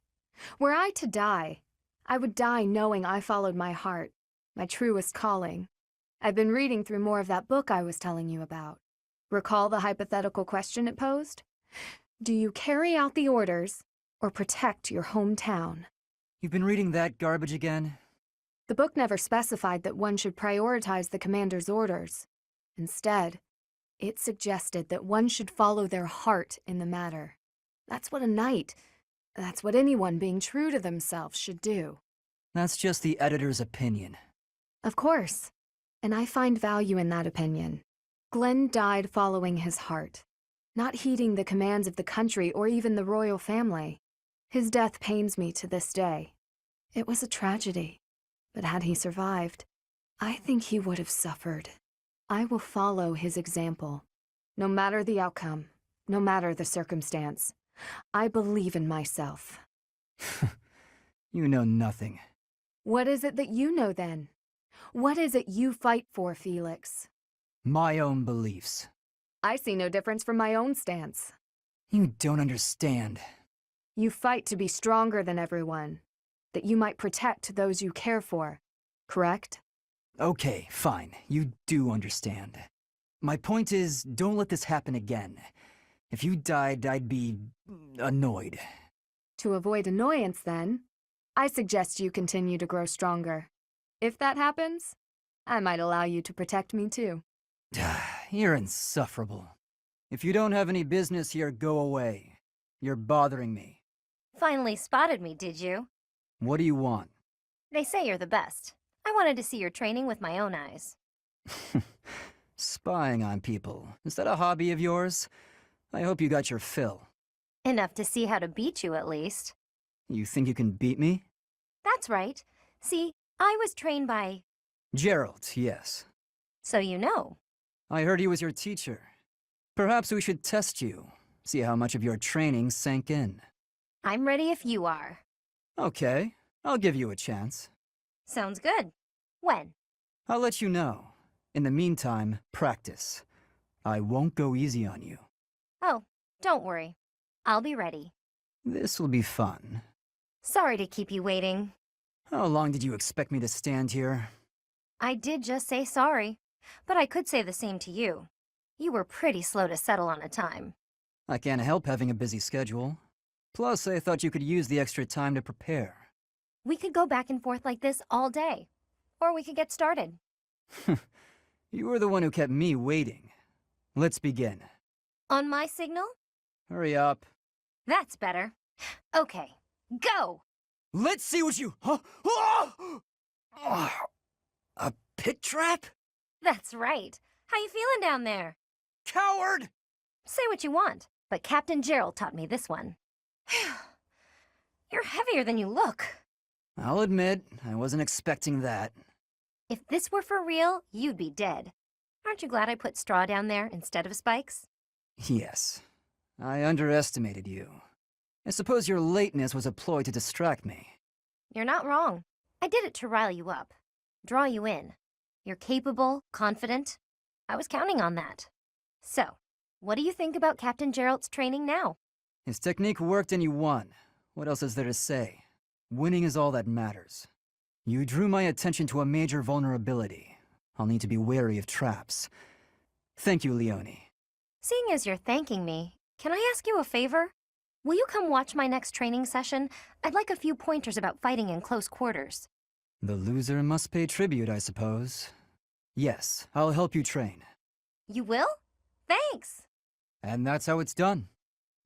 Were I to die, I would die knowing I followed my heart, my truest calling. I've been reading through more of that book I was telling you about. Recall the hypothetical question it posed? Do you carry out the orders or protect your hometown? You've been reading that garbage again? The book never specified that one should prioritize the commander's orders. Instead, it suggested that one should follow their heart in the matter. That's what a knight, that's what anyone being true to themselves should do. That's just the editor's opinion. Of course, and I find value in that opinion. Glenn died following his heart, not heeding the commands of the country or even the royal family. His death pains me to this day. It was a tragedy, but had he survived, I think he would have suffered. I will follow his example. No matter the outcome, no matter the circumstance, I believe in myself. You know nothing. What is it that you know then? What is it you fight for, Felix? My own beliefs. I see no difference from my own stance. You don't understand. You fight to be stronger than everyone, that you might protect those you care for, correct? Okay, fine. You do understand. My point is, don't let this happen again. If you died, I'd be annoyed. To avoid annoyance, then, I suggest you continue to grow stronger. If that happens, I might allow you to protect me too. You're insufferable. If you don't have any business here, go away. You're bothering me. Finally spotted me, did you? What do you want? They say you're the best. I wanted to see your training with my own eyes. Spying on people. Is that a hobby of yours? I hope you got your fill. Enough to see how to beat you, at least. You think you can beat me? That's right. See, I was trained by... Gerald, yes. So you know. I heard he was your teacher. Perhaps we should test you. See how much of your training sank in. I'm ready if you are. Okay, I'll give you a chance. Sounds good. When? I'll let you know. In the meantime, practice. I won't go easy on you. Oh, don't worry. I'll be ready. This will be fun. Sorry to keep you waiting. How long did you expect me to stand here? I did just say sorry, but I could say the same to you. You were pretty slow to settle on a time. I can't help having a busy schedule. Plus, I thought you could use the extra time to prepare. We could go back and forth like this all day. Or we could get started. You were the one who kept me waiting. Let's begin. On my signal? Hurry up. That's better. Okay, go! Let's see what you... A pit trap? That's right. How you feeling down there? Coward! Say what you want, but Captain Gerald taught me this one. You're heavier than you look. I'll admit, I wasn't expecting that. If this were for real, you'd be dead. Aren't you glad I put straw down there instead of spikes? Yes. I underestimated you. I suppose your lateness was a ploy to distract me. You're not wrong. I did it to rile you up. Draw you in. You're capable, confident. I was counting on that. So, what do you think about Captain Gerald's training now? His technique worked and you won. What else is there to say? Winning is all that matters. You drew my attention to a major vulnerability. I'll need to be wary of traps. Thank you, Leone. Seeing as you're thanking me, can I ask you a favor? Will you come watch my next training session? I'd like a few pointers about fighting in close quarters. The loser must pay tribute, I suppose. Yes, I'll help you train. You will? Thanks! And that's how it's done.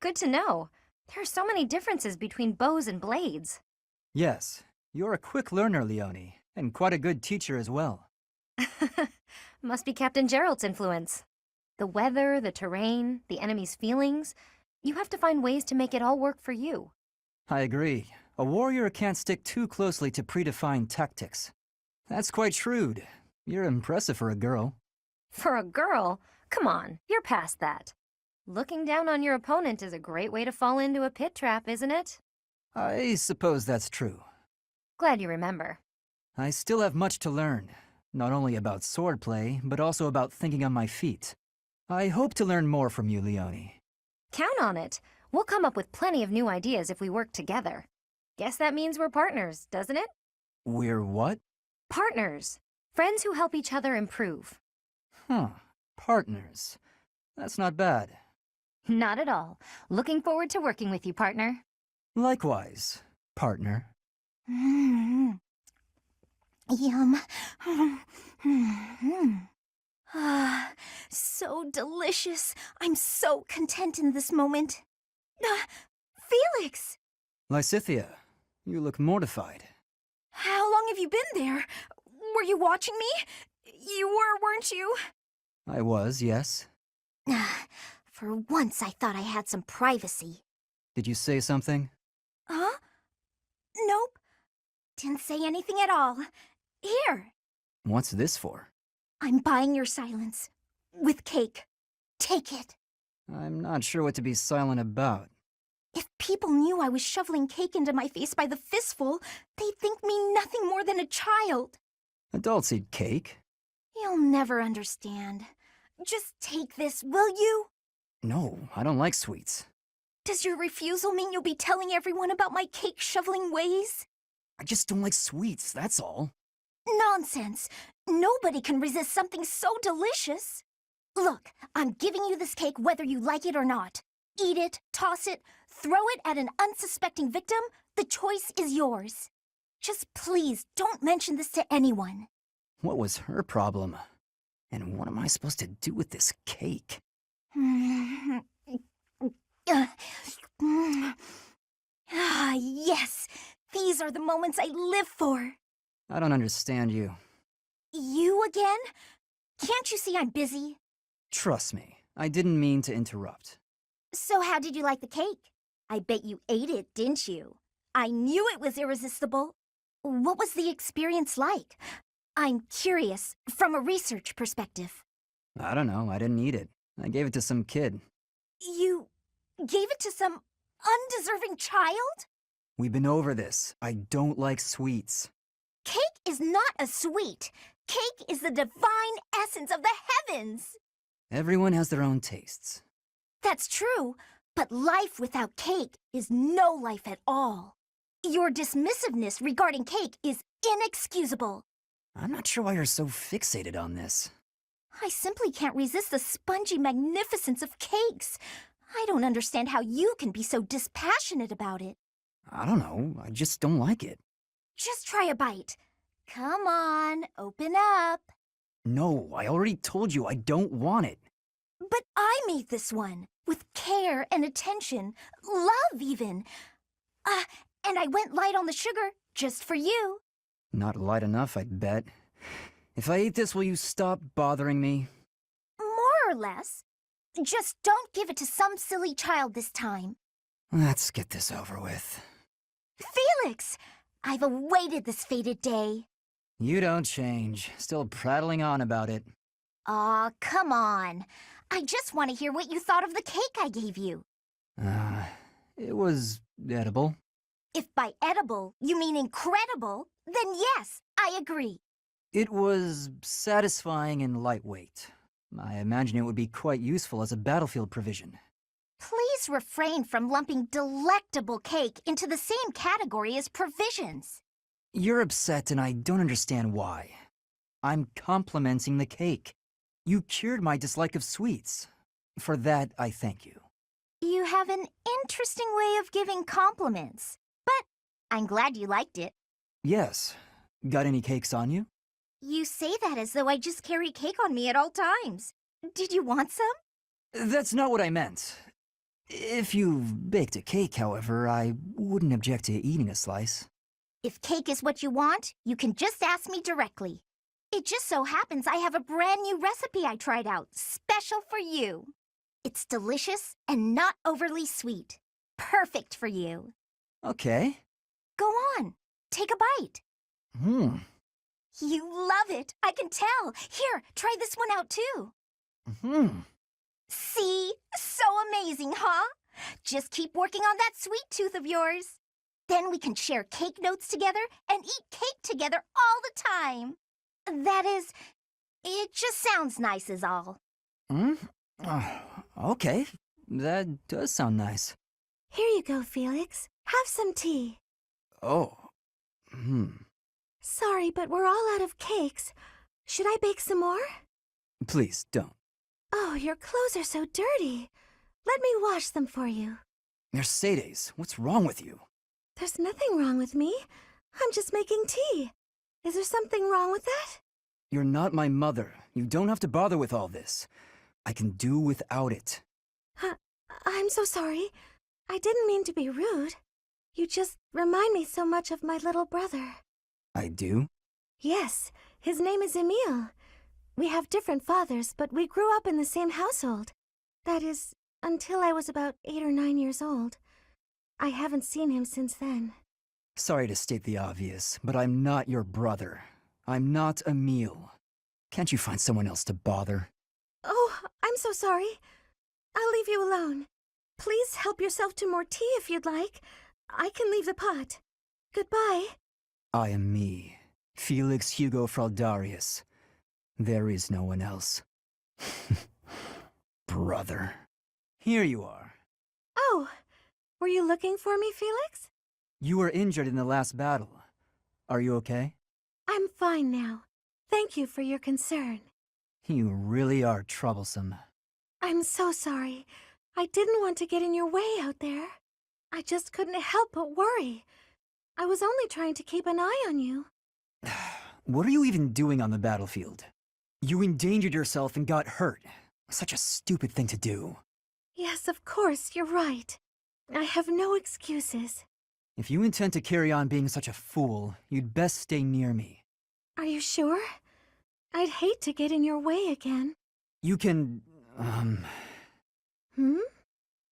Good to know. There are so many differences between bows and blades. Yes, you're a quick learner, Leone, and quite a good teacher as well. Must be Captain Gerald's influence. The weather, the terrain, the enemy's feelings. You have to find ways to make it all work for you. I agree. A warrior can't stick too closely to predefined tactics. That's quite shrewd. You're impressive for a girl. For a girl? Come on, you're past that. Looking down on your opponent is a great way to fall into a pit trap, isn't it? I suppose that's true. Glad you remember. I still have much to learn, not only about swordplay, but also about thinking on my feet. I hope to learn more from you, Leone. Count on it. We'll come up with plenty of new ideas if we work together. Guess that means we're partners, doesn't it? We're what? Partners. Friends who help each other improve. Huh. Partners. That's not bad. Not at all. Looking forward to working with you, partner. Likewise, partner. Yum. Ah, so delicious. I'm so content in this moment. Felix! Lysithea, you look mortified. How long have you been there? Were you watching me? You were, weren't you? I was, yes. For once I thought I had some privacy. Did you say something? Huh? Nope. Didn't say anything at all. Here. What's this for? I'm buying your silence. With cake. Take it. I'm not sure what to be silent about. If people knew I was shoveling cake into my face by the fistful, they'd think me nothing more than a child. Adults eat cake. You'll never understand. Just take this, will you? No, I don't like sweets. Does your refusal mean you'll be telling everyone about my cake shoveling ways? I just don't like sweets, that's all. Nonsense. Nobody can resist something so delicious. Look, I'm giving you this cake whether you like it or not. Eat it, toss it, throw it at an unsuspecting victim. The choice is yours. Just please don't mention this to anyone. What was her problem? And what am I supposed to do with this cake? Ah, yes. These are the moments I live for. I don't understand you. You again? Can't you see I'm busy? Trust me, I didn't mean to interrupt. So how did you like the cake? I bet you ate it, didn't you? I knew it was irresistible. What was the experience like? I'm curious, from a research perspective. I don't know, I didn't eat it. I gave it to some kid. You gave it to some undeserving child? We've been over this. I don't like sweets. Cake is not a sweet. Cake is the divine essence of the heavens. Everyone has their own tastes. That's true, but life without cake is no life at all. Your dismissiveness regarding cake is inexcusable. I'm not sure why you're so fixated on this. I simply can't resist the spongy magnificence of cakes. I don't understand how you can be so dispassionate about it. I don't know, I just don't like it. Just try a bite. Come on, open up. No, I already told you I don't want it. But I made this one, with care and attention, love even. And I went light on the sugar, just for you. Not light enough, I'd bet. If I eat this, will you stop bothering me? More or less. Just don't give it to some silly child this time. Let's get this over with. Felix! I've awaited this fated day. You don't change. Still prattling on about it. Aw, come on. I just want to hear what you thought of the cake I gave you. It was edible. If by edible you mean incredible, then yes, I agree. It was satisfying and lightweight. I imagine it would be quite useful as a battlefield provision. Please refrain from lumping delectable cake into the same category as provisions. You're upset and I don't understand why. I'm complimenting the cake. You cured my dislike of sweets. For that, I thank you. You have an interesting way of giving compliments, but I'm glad you liked it. Yes. Got any cakes on you? You say that as though I just carry cake on me at all times. Did you want some? That's not what I meant. If you've baked a cake, however, I wouldn't object to eating a slice. If cake is what you want, you can just ask me directly. It just so happens I have a brand new recipe I tried out, special for you. It's delicious and not overly sweet. Perfect for you. Okay. Go on, take a bite. You love it, I can tell. Here, try this one out too. See? So amazing, huh? Just keep working on that sweet tooth of yours. Then we can share cake notes together and eat cake together all the time. That is, it just sounds nice is all. Okay. That does sound nice. Here you go, Felix. Have some tea. Oh. Sorry, but we're all out of cakes. Should I bake some more? Please, don't. Oh, your clothes are so dirty. Let me wash them for you. Mercedes, what's wrong with you? There's nothing wrong with me. I'm just making tea. Is there something wrong with that? You're not my mother. You don't have to bother with all this. I can do without it. I'm so sorry. I didn't mean to be rude. You just remind me so much of my little brother. I do? Yes, his name is Emile. We have different fathers, but we grew up in the same household. That is, until I was about 8 or 9 years old. I haven't seen him since then. Sorry to state the obvious, but I'm not your brother. I'm not Emile. Can't you find someone else to bother? Oh, I'm so sorry. I'll leave you alone. Please help yourself to more tea if you'd like. I can leave the pot. Goodbye. I am me, Felix Hugo Fraldarius. There is no one else. Brother. Here you are. Oh, were you looking for me, Felix? You were injured in the last battle. Are you okay? I'm fine now. Thank you for your concern. You really are troublesome. I'm so sorry. I didn't want to get in your way out there. I just couldn't help but worry. I was only trying to keep an eye on you. What are you even doing on the battlefield? You endangered yourself and got hurt. Such a stupid thing to do. Yes, of course, you're right. I have no excuses. If you intend to carry on being such a fool, you'd best stay near me. Are you sure? I'd hate to get in your way again. You can,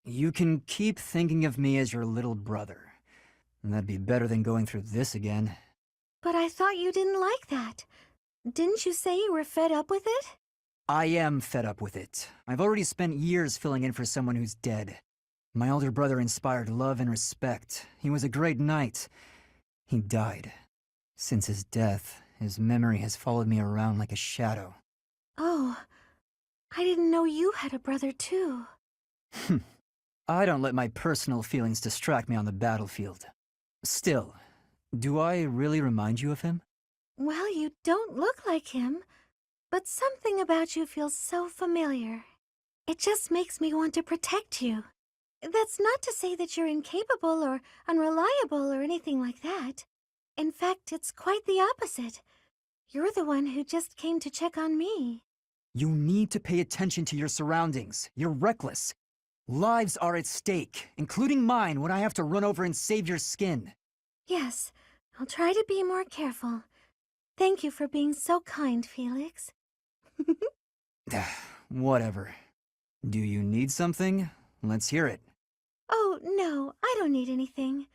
You can keep thinking of me as your little brother. That'd be better than going through this again. But I thought you didn't like that. Didn't you say you were fed up with it? I am fed up with it. I've already spent years filling in for someone who's dead. My older brother inspired love and respect. He was a great knight. He died. Since his death, his memory has followed me around like a shadow. Oh, I didn't know you had a brother too. I don't let my personal feelings distract me on the battlefield. Still, do I really remind you of him? Well, you don't look like him, but something about you feels so familiar. It just makes me want to protect you. That's not to say that you're incapable or unreliable or anything like that. In fact, it's quite the opposite. You're the one who just came to check on me. You need to pay attention to your surroundings. You're reckless. Lives are at stake, including mine when I have to run over and save your skin. Yes, I'll try to be more careful. Thank you for being so kind, Felix. Whatever. Do you need something? Let's hear it. Oh, no, I don't need anything.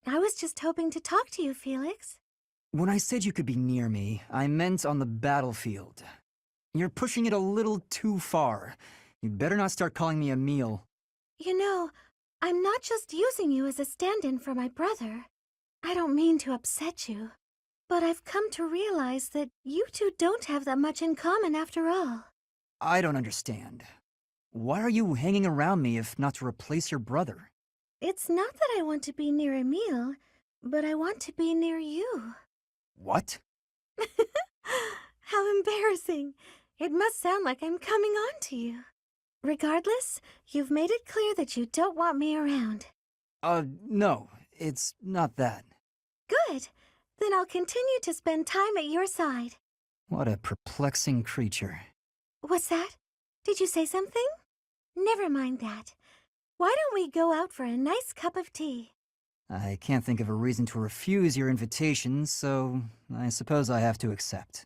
I was just hoping to talk to you, Felix. When I said you could be near me, I meant on the battlefield. You're pushing it a little too far. You'd better not start calling me Emile. You know, I'm not just using you as a stand-in for my brother. I don't mean to upset you, but I've come to realize that you two don't have that much in common after all. I don't understand. why are you hanging around me if not to replace your brother? It's not that I want to be near Emile, but I want to be near you. What? How embarrassing. It must sound like I'm coming on to you. Regardless, you've made it clear that you don't want me around. No, it's not that. Good. Then I'll continue to spend time at your side. What a perplexing creature. What's that? Did you say something? Never mind that. Why don't we go out for a nice cup of tea? I can't think of a reason to refuse your invitation, so I suppose I have to accept.